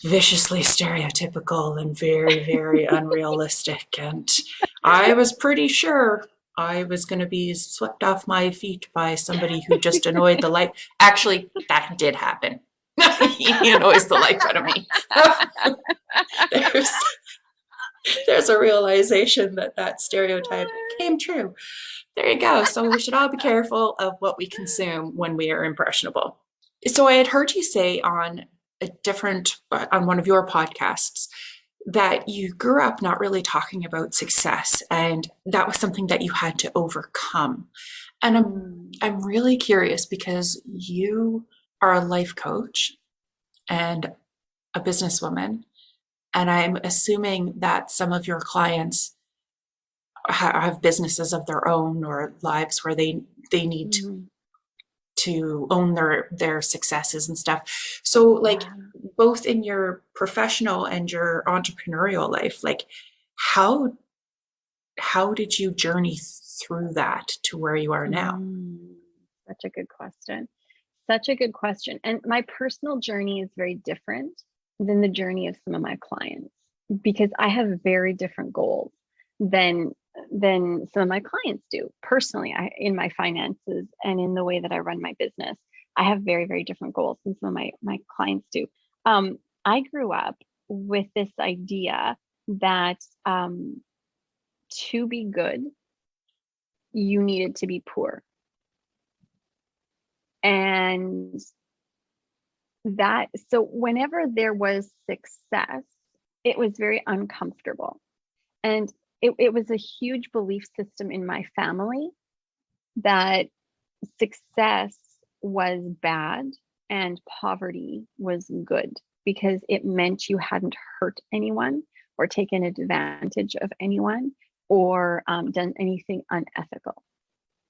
viciously stereotypical and very, very unrealistic. And I was pretty sure I was going to be swept off my feet by somebody who just annoyed the life. Actually, that did happen. He annoys the life out of me. There's a realization that stereotype came true. There you go. So we should all be careful of what we consume when we are impressionable. So I had heard you say on one of your podcasts that you grew up not really talking about success, and that was something that you had to overcome. And I'm really curious, because you are a life coach and a businesswoman, and I'm assuming that some of your clients have businesses of their own or lives where they need to own their successes and stuff. So like both in your professional and your entrepreneurial life, like how did you journey through that to where you are now? Such a good question. Such a good question. And my personal journey is very different than the journey of some of my clients, because I have very different goals than some of my clients do. Personally, in my finances and in the way that I run my business, I have very, very different goals than some of my clients do. I grew up with this idea that to be good, you needed to be poor. And so whenever there was success, it was very uncomfortable. And it was a huge belief system in my family that success was bad and poverty was good, because it meant you hadn't hurt anyone or taken advantage of anyone or done anything unethical,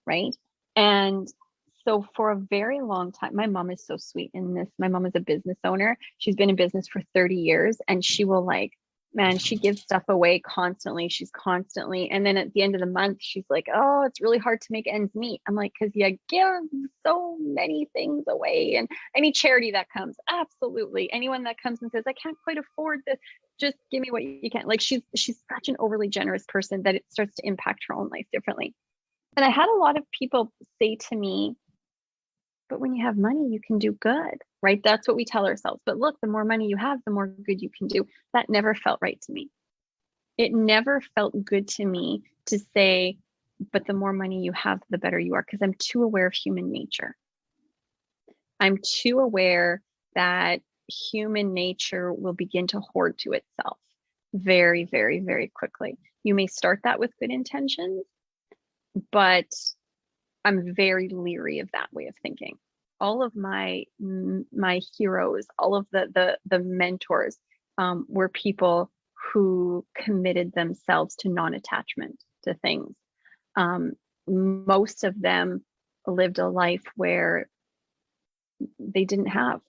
right? And so for a very long time, my mom is so sweet in this. My mom is a business owner. She's been in business for 30 years, and she will like, man, she gives stuff away constantly. She's constantly, and then at the end of the month, she's like, oh, it's really hard to make ends meet. I'm like, because you give so many things away, and any charity that comes, absolutely. Anyone that comes and says, I can't quite afford this, just give me what you can. Like she's such an overly generous person that it starts to impact her own life differently. And I had a lot of people say to me, but when you have money, you can do good, right? That's what we tell ourselves. But look, the more money you have, the more good you can do. That never felt right to me. It never felt good to me to say, but the more money you have, the better you are, because I'm too aware of human nature. I'm too aware that human nature will begin to hoard to itself very, very, very quickly. You may start that with good intentions, but I'm very leery of that way of thinking. All of my heroes, all of the mentors were people who committed themselves to non-attachment to things. Most of them lived a life where they didn't have,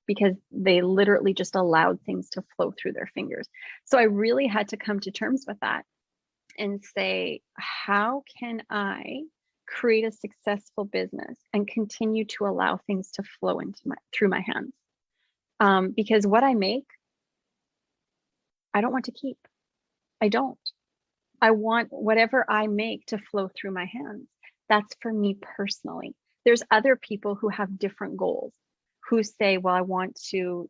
because they literally just allowed things to flow through their fingers. So I really had to come to terms with that and say, how can I create a successful business and continue to allow things to flow through my hands? Because what I make, I don't want to keep. I don't. I want whatever I make to flow through my hands. That's for me personally. There's other people who have different goals, who say, well, I want to,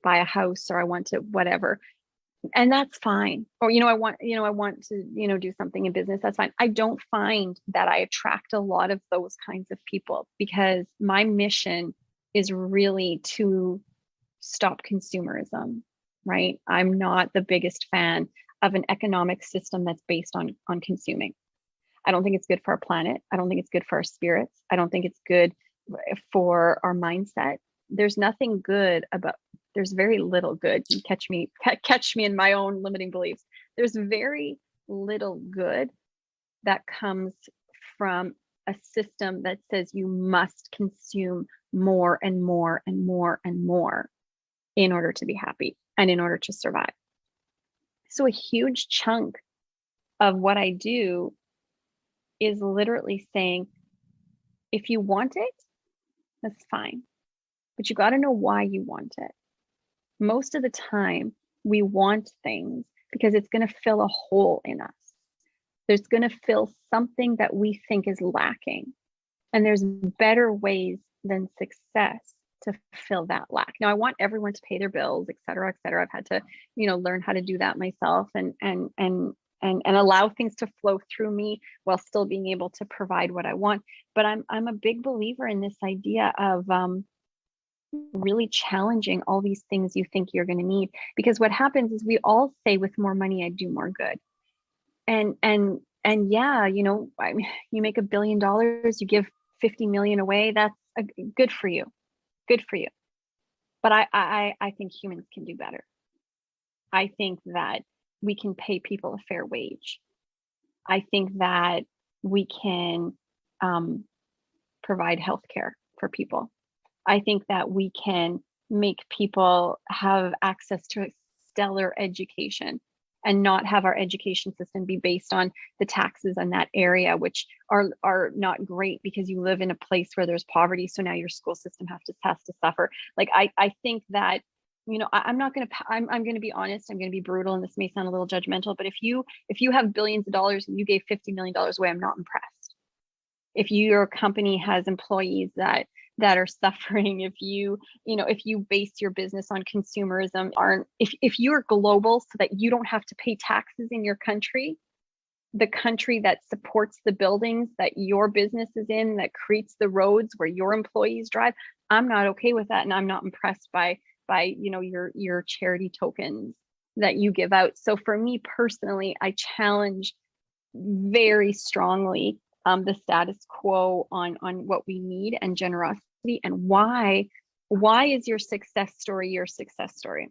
buy a house, or I want to whatever. And that's fine. Or, I want to, do something in business. That's fine. I don't find that I attract a lot of those kinds of people, because my mission is really to stop consumerism, right? I'm not the biggest fan of an economic system that's based on consuming. I don't think it's good for our planet. I don't think it's good for our spirits. I don't think it's good for our mindset. There's very little good. You catch me in my own limiting beliefs. There's very little good that comes from a system that says you must consume more and more and more and more in order to be happy and in order to survive. So a huge chunk of what I do is literally saying, if you want it, that's fine, but you got to know why you want it. Most of the time, we want things because it's going to fill a hole in us. There's going to fill something that we think is lacking. And there's better ways than success to fill that lack. Now, I want everyone to pay their bills, et cetera, et cetera. I've had to, learn how to do that myself and allow things to flow through me while still being able to provide what I want. But I'm a big believer in this idea of really challenging all these things you think you're going to need, because what happens is we all say, with more money, I do more good. And yeah, you make $1 billion, you give 50 million away. That's good for you. Good for you. But I think humans can do better. I think that we can pay people a fair wage. I think that we can provide healthcare for people. I think that we can make people have access to stellar education and not have our education system be based on the taxes in that area, which are not great because you live in a place where there's poverty. So now your school system has to suffer. Like, I think that, I'm going to be honest, I'm going to be brutal, and this may sound a little judgmental, but if you have billions of dollars and you gave $50 million away, I'm not impressed. If your company has employees that are suffering, if you base your business on consumerism, if you're global so that you don't have to pay taxes in your country, the country that supports the buildings that your business is in, that creates the roads where your employees drive, I'm not okay with that. And I'm not impressed by your charity tokens that you give out. So for me personally, I challenge very strongly the status quo on what we need and generosity, and why is your success story your success story?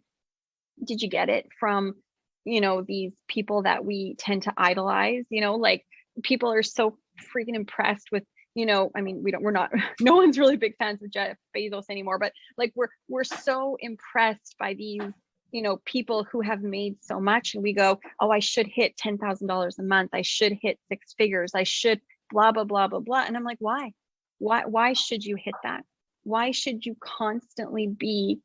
Did you get it from, these people that we tend to idolize? Like, people are so freaking impressed with, I mean, we're not, no one's really big fans of Jeff Bezos anymore, but like, we're so impressed by these, people who have made so much, and we go, oh, I should hit $10,000 a month. I should hit six figures. I should blah, blah, blah, blah, blah. And I'm like, why should you hit that? Why should you constantly be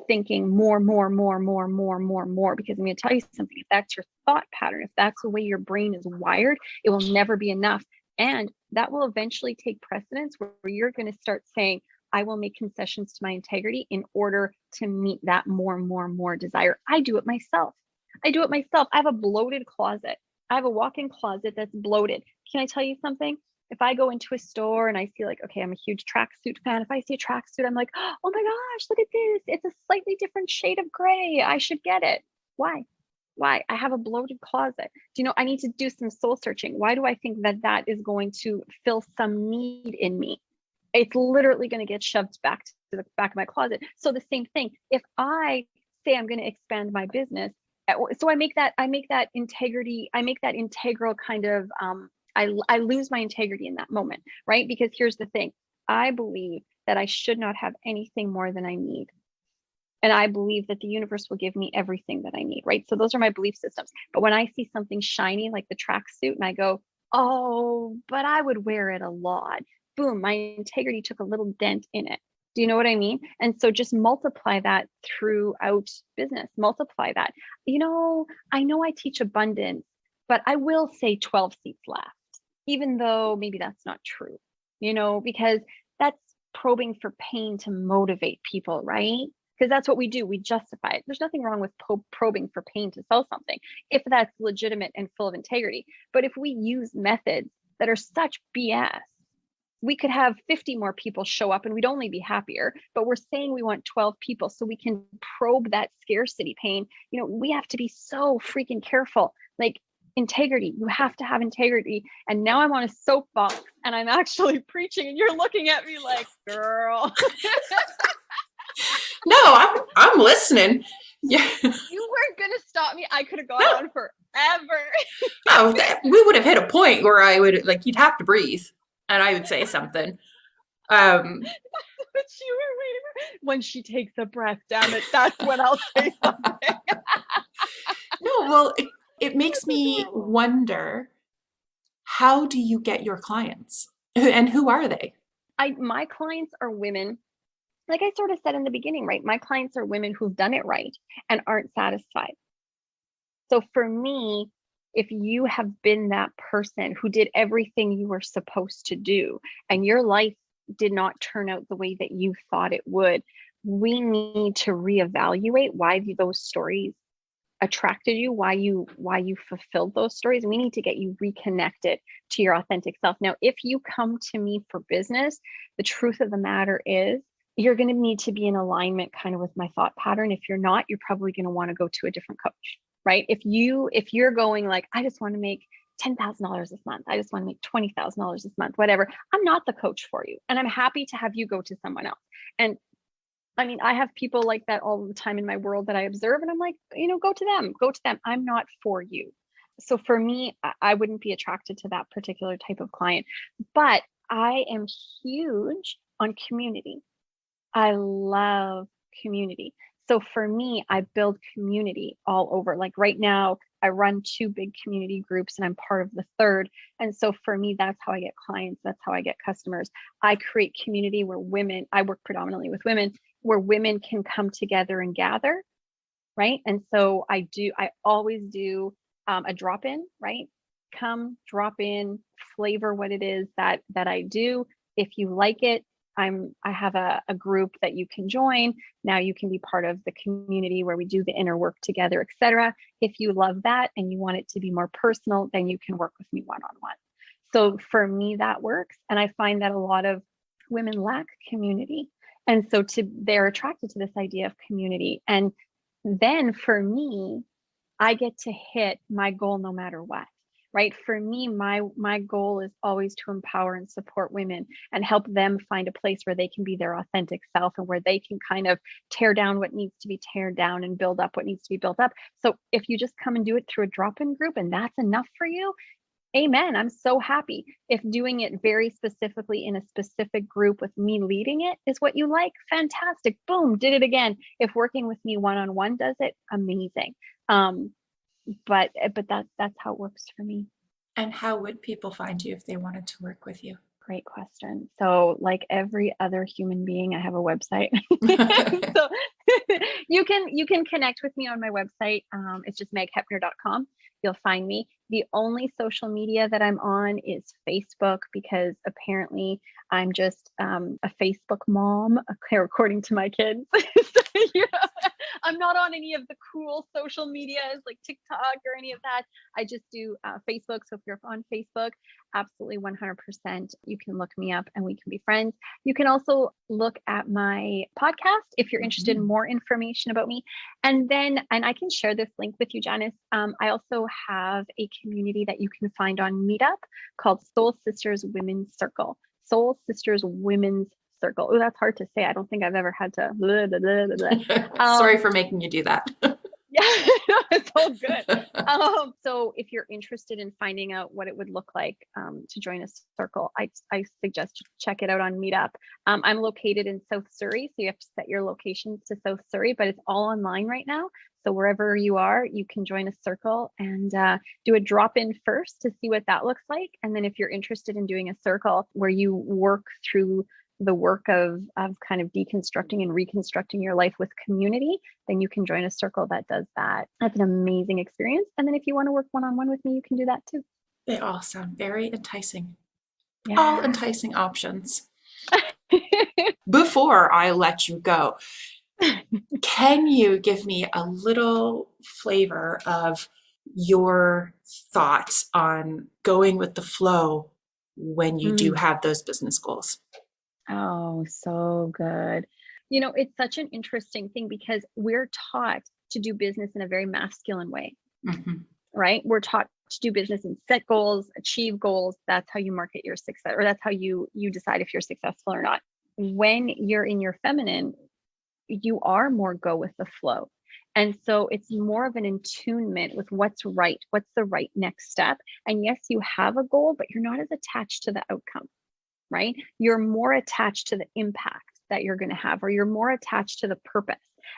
thinking more? Because I'm going to tell you something. If that's your thought pattern, if that's the way your brain is wired, it will never be enough. And that will eventually take precedence where you're going to start saying, I will make concessions to my integrity in order to meet that more desire. I do it myself. I have a bloated closet. I have a walk-in closet that's bloated. Can I tell you something? If I go into a store and I see, like, okay, I'm a huge tracksuit fan. If I see a tracksuit, I'm like, oh my gosh, look at this. It's a slightly different shade of gray. I should get it. Why? I have a bloated closet. I need to do some soul searching. Why do I think that is going to fill some need in me? It's literally going to get shoved back to the back of my closet. So the same thing, if I say I'm going to expand my business, so I make that integrity, I make that integral kind of, I lose my integrity in that moment, right? Because here's the thing. I believe that I should not have anything more than I need. And I believe that the universe will give me everything that I need, right? So those are my belief systems. But when I see something shiny, like the tracksuit, and I go, oh, but I would wear it a lot. Boom, my integrity took a little dent in it. Do you know what I mean? And so just multiply that throughout business, multiply that. I know I teach abundance, but I will say 12 seats left, even though maybe that's not true, because that's probing for pain to motivate people, right? Because that's what we do. We justify it. There's nothing wrong with probing for pain to sell something if that's legitimate and full of integrity. But if we use methods that are such BS, we could have 50 more people show up and we'd only be happier, but we're saying we want 12 people so we can probe that scarcity pain. We have to be so freaking careful. Like, integrity, you have to have integrity. And now I'm on a soapbox and I'm actually preaching, and you're looking at me like, girl. No, I'm listening. Yeah. You weren't gonna stop me. I could have gone on forever. Oh, we would have hit a point where I would, like, you'd have to breathe and I would say something. But you were waiting for when she takes a breath, damn it, that's when I'll say something. No, well, it makes me wonder, how do you get your clients? And who are they? My clients are women. Like I sort of said in the beginning, right? My clients are women who've done it right and aren't satisfied. So for me, if you have been that person who did everything you were supposed to do and your life did not turn out the way that you thought it would, we need to reevaluate why those stories attracted you, why you fulfilled those stories. We need to get you reconnected to your authentic self. Now, if you come to me for business, the truth of the matter is you're going to need to be in alignment kind of with my thought pattern. If you're not, you're probably going to want to go to a different coach, right? If you're going like, I just want to make $10,000 this month, I just want to make $20,000 this month, whatever, I'm not the coach for you. And I'm happy to have you go to someone else. And I mean, I have people like that all the time in my world that I observe, and I'm like, go to them. I'm not for you. So for me, I wouldn't be attracted to that particular type of client, but I am huge on community. I love community. So for me, I build community all over. Like right now, I run 2 big community groups and I'm part of the 3rd. And so for me, that's how I get clients. That's how I get customers. I create community where I work predominantly with women, where women can come together and gather, right? And so I always do a drop-in, right? Come, drop in, flavor what it is that I do. If you like it, I have a group that you can join. Now you can be part of the community where we do the inner work together, etc. If you love that and you want it to be more personal, then you can work with me one-on-one. So for me, that works. And I find that a lot of women lack community. And so they're attracted to this idea of community. And then for me, I get to hit my goal no matter what. right? For me, my goal is always to empower and support women and help them find a place where they can be their authentic self and where they can kind of tear down what needs to be teared down and build up what needs to be built up. So if you just come and do it through a drop-in group and that's enough for you, amen. I'm so happy. If doing it very specifically in a specific group with me leading it is what you like, fantastic. Boom, did it again. If working with me one-on-one does it, amazing. But that's how it works for me. And how would people find you if they wanted to work with you? Great question. So like every other human being, I have a website. So you can connect with me on my website. It's just megheppner.com. You'll find me. The only social media that I'm on is Facebook, because apparently I'm just a Facebook mom, according to my kids. So, I'm not on any of the cool social medias like TikTok or any of that. I just do Facebook. So if you're on Facebook, absolutely 100%, you can look me up and we can be friends. You can also look at my podcast if you're interested in more information about me. And I can share this link with you, Janice. I also have a community that you can find on Meetup called Soul Sisters Women's Circle. Soul Sisters Women's Circle. Oh, that's hard to say. I don't think I've ever had to. Blah, blah, blah, blah. Sorry for making you do that. Yeah, it's all good. So if you're interested in finding out what it would look like to join a circle, I suggest check it out on Meetup. I'm located in South Surrey, so you have to set your locations to South Surrey, but it's all online right now. So wherever you are, you can join a circle and do a drop-in first to see what that looks like. And then if you're interested in doing a circle where you work through the work of kind of deconstructing and reconstructing your life with community, then you can join a circle that does that. That's an amazing experience. And then if you want to work one-on-one with me, you can do that too. They all sound very enticing. Yeah. All enticing options. Before I let you go, can you give me a little flavor of your thoughts on going with the flow when you do have those business goals? Oh, so good. It's such an interesting thing because we're taught to do business in a very masculine way, right? We're taught to do business and set goals, achieve goals. That's how you market your success, or that's how you decide if you're successful or not. When you're in your feminine, you are more go with the flow. And so it's more of an attunement with what's right, what's the right next step. And yes, you have a goal, but you're not as attached to the outcome. Right? You're more attached to the impact that you're going to have, or you're more attached to the purpose.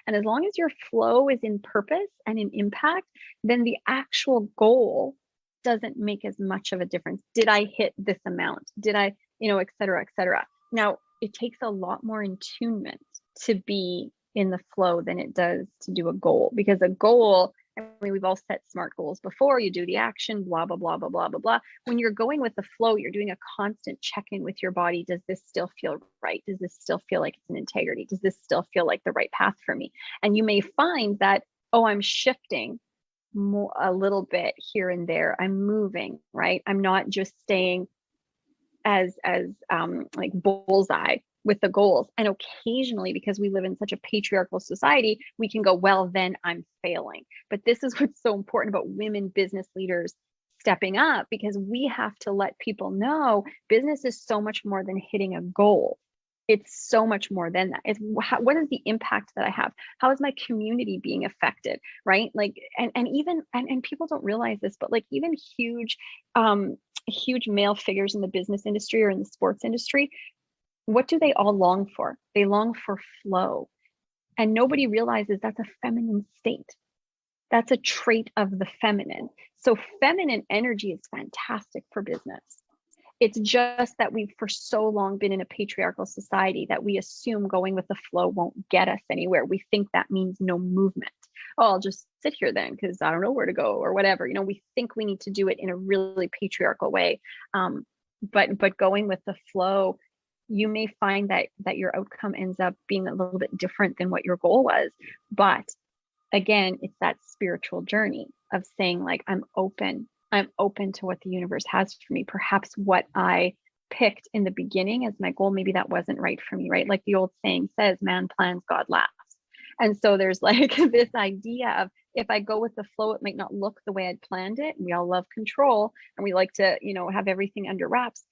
And as long as your flow is in purpose and in impact, then the actual goal doesn't make as much of a difference. Did I hit this amount? Did I, et cetera, et cetera. Now, it takes a lot more attunement to be in the flow than it does to do a goal, because a goal, I mean, we've all set SMART goals before. You do the action, blah, blah, blah, blah, blah, blah, blah. When you're going with the flow, you're doing a constant check-in with your body. Does this still feel right? Does this still feel like it's an integrity? Does this still feel like the right path for me? And you may find that, I'm shifting more a little bit here and there. I'm moving, right? I'm not just staying as like bullseye with the goals. And occasionally, because we live in such a patriarchal society, we can go, well, then I'm failing. But this is what's so important about women business leaders stepping up, because we have to let people know business is so much more than hitting a goal. It's so much more than that. It's what is the impact that I have? How is my community being affected? Right? Like, and even, and people don't realize this, but like even huge male figures in the business industry or in the sports industry, what do they all long for? They long for flow. And nobody realizes that's a feminine state. That's a trait of the feminine. So feminine energy is fantastic for business. It's just that we've for so long been in a patriarchal society that we assume going with the flow won't get us anywhere. We think that means no movement. Oh, I'll just sit here then because I don't know where to go or whatever. We think we need to do it in a really patriarchal way. But going with the flow, you may find that your outcome ends up being a little bit different than what your goal was. But again, it's that spiritual journey of saying, like, I'm open to what the universe has for me. Perhaps what I picked in the beginning as my goal, maybe that wasn't right for me, right? Like the old saying says, man plans, God laughs. And so there's like this idea of if I go with the flow, it might not look the way I'd planned it. We all love control and we like to, have everything under wraps,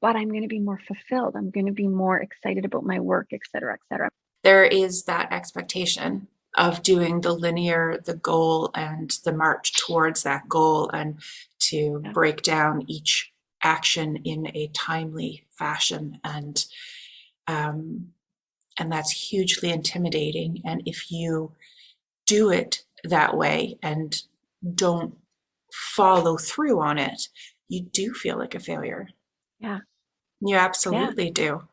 but I'm going to be more fulfilled. I'm going to be more excited about my work, et cetera, et cetera. There is that expectation of doing the goal and the march towards that goal, and to break down each action in a timely fashion. And that's hugely intimidating. And if you do it that way and don't follow through on it, you do feel like a failure. Yeah. You absolutely do.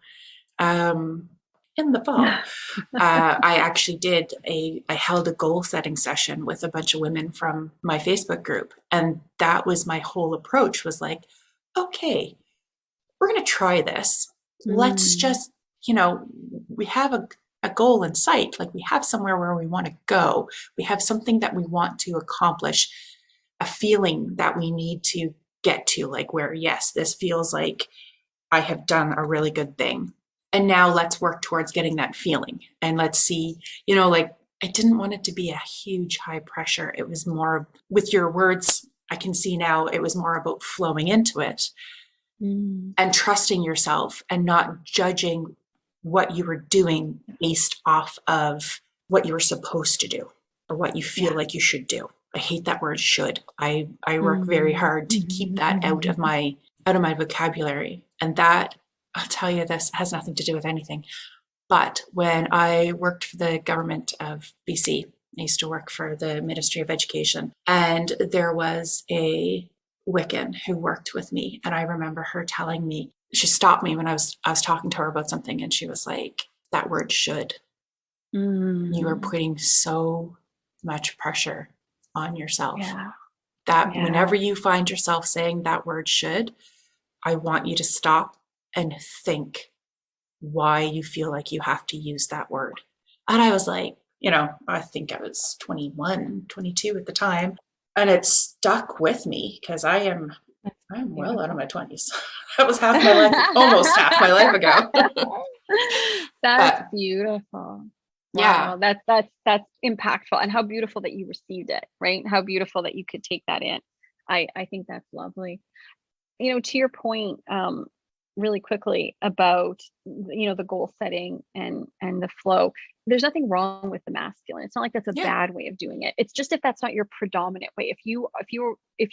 In the fall, I actually I held a goal setting session with a bunch of women from my Facebook group. And that was my whole approach, was like, okay, we're going to try this. Let's just, we have a goal in sight. Like, we have somewhere where we want to go. We have something that we want to accomplish, a feeling that we need to get to, like, where, yes, this feels like I have done a really good thing. And now let's work towards getting that feeling. And let's see, like, I didn't want it to be a huge high pressure. It was more, with your words, I can see now, it was more about flowing into it and trusting yourself and not judging what you were doing based off of what you were supposed to do or what you feel like you should do. I hate that word should. I work very hard to keep that out of my vocabulary. And that, I'll tell you, this has nothing to do with anything. But when I worked for the government of BC, I used to work for the Ministry of Education, and there was a Wiccan who worked with me. And I remember her telling me, she stopped me when I was talking to her about something, and she was like, that word should. You are putting so much pressure on yourself. Whenever you find yourself saying that word should, I want you to stop and think why you feel like you have to use that word. And I was like, I think I was 21, 22 at the time. And it stuck with me because I'm well out of my 20s. That was half my life, almost half my life ago. That's beautiful. Yeah. Wow, that's impactful. And how beautiful that you received it, right? How beautiful that you could take that in. I think that's lovely. To your point, really quickly about, the goal setting and the flow, there's nothing wrong with the masculine. It's not like that's a bad way of doing it. It's just, if that's not your predominant way, if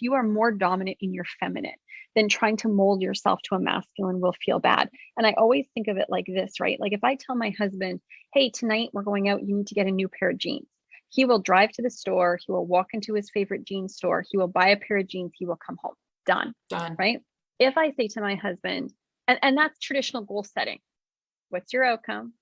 you are more dominant in your feminine, then trying to mold yourself to a masculine will feel bad. And I always think of it like this, right? Like, if I tell my husband, hey, tonight we're going out, you need to get a new pair of jeans. He will drive to the store. He will walk into his favorite jeans store. He will buy a pair of jeans. He will come home. Done. Right? If I say to my husband, and that's traditional goal setting. What's your outcome?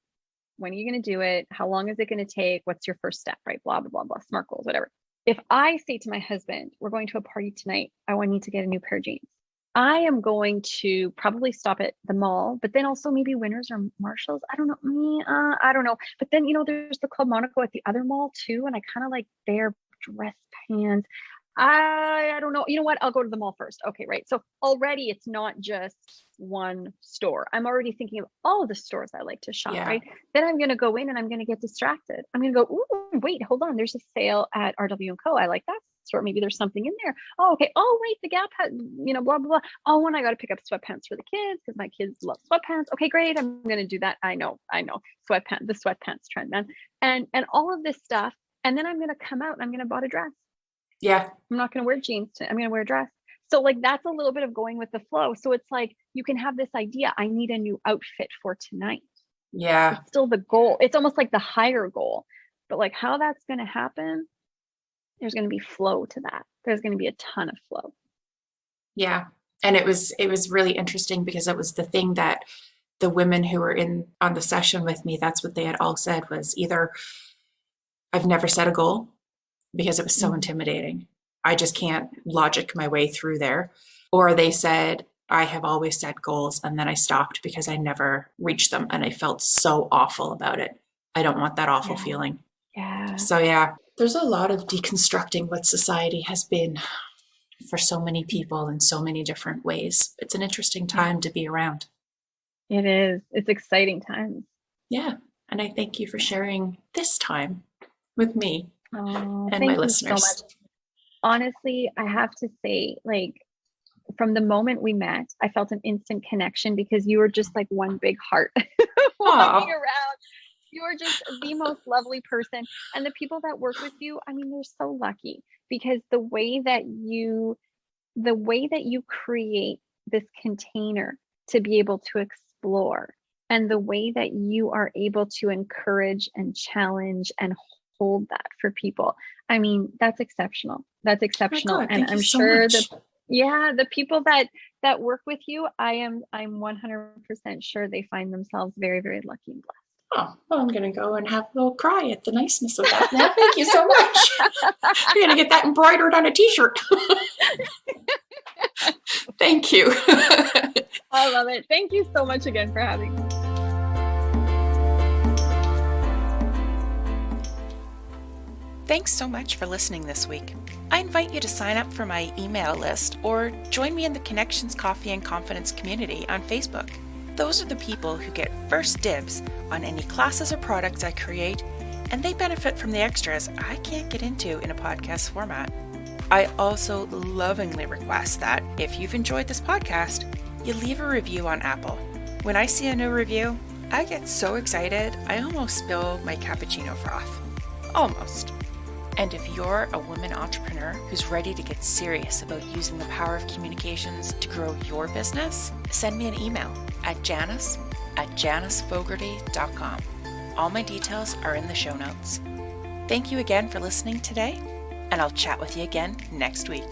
When are you going to do it? How long is it going to take? What's your first step? Right? Blah, blah, blah, blah. SMART goals, whatever. If I say to my husband, we're going to a party tonight, I need to get a new pair of jeans, I am going to probably stop at the mall, but then also maybe Winners or Marshalls. I don't know. I don't know. But then, there's the Club Monaco at the other mall too. And I kind of like their dress pants. I don't know. You know what? I'll go to the mall first. Okay, right. So already it's not just one store. I'm already thinking of all of the stores I like to shop, right? Then I'm going to go in and I'm going to get distracted. I'm going to go, ooh, wait, hold on. There's a sale at RW & Co. I like that store. Maybe there's something in there. Oh, okay. Oh, wait, the Gap has, blah, blah, blah. Oh, and I got to pick up sweatpants for the kids because my kids love sweatpants. Okay, great. I'm going to do that. I know. The sweatpants trend, man. And all of this stuff. And then I'm going to come out and I'm going to buy a dress. Yeah. I'm not going to wear jeans. I'm going to wear a dress. So like, that's a little bit of going with the flow. So it's like, you can have this idea, I need a new outfit for tonight. Yeah. It's still the goal. It's almost like the higher goal, but like how that's going to happen, there's going to be flow to that. There's going to be a ton of flow. Yeah. And it was really interesting because it was the thing that the women who were on the session with me, that's what they had all said, was either I've never set a goal because it was so intimidating. I just can't logic my way through there. Or they said, I have always set goals and then I stopped because I never reached them and I felt so awful about it. I don't want that awful feeling. Yeah. So there's a lot of deconstructing what society has been for so many people in so many different ways. It's an interesting time to be around. It is. It's exciting times. Yeah. And I thank you for sharing this time with me. Oh, and my thank you so much. listeners. Honestly, I have to say, like, from the moment we met, I felt an instant connection because you were just like one big heart walking Oh, around. You are just the most lovely person. And the people that work with you, I mean, they're so lucky because the way that you create this container to be able to explore, and the way that you are able to encourage and challenge and hold that for people. I mean, that's exceptional. That's oh my exceptional. God, And thank you I'm so sure that, much. yeah, the people that work with you, I'm 100% sure they find themselves very, very lucky and Oh, well, I'm going to go and have a little cry at the niceness of that now. Thank you so much. I'm going to get that embroidered on a t-shirt. Thank you. I love it. Thank you so much again for having me. Thanks so much for listening this week. I invite you to sign up for my email list or join me in the Connections Coffee and Confidence community on Facebook. Those are the people who get first dibs on any classes or products I create, and they benefit from the extras I can't get into in a podcast format. I also lovingly request that if you've enjoyed this podcast, you leave a review on Apple. When I see a new review, I get so excited I almost spill my cappuccino froth. Almost. And if you're a woman entrepreneur who's ready to get serious about using the power of communications to grow your business, send me an email at janice@janicefogarty.com. All my details are in the show notes. Thank you again for listening today, and I'll chat with you again next week.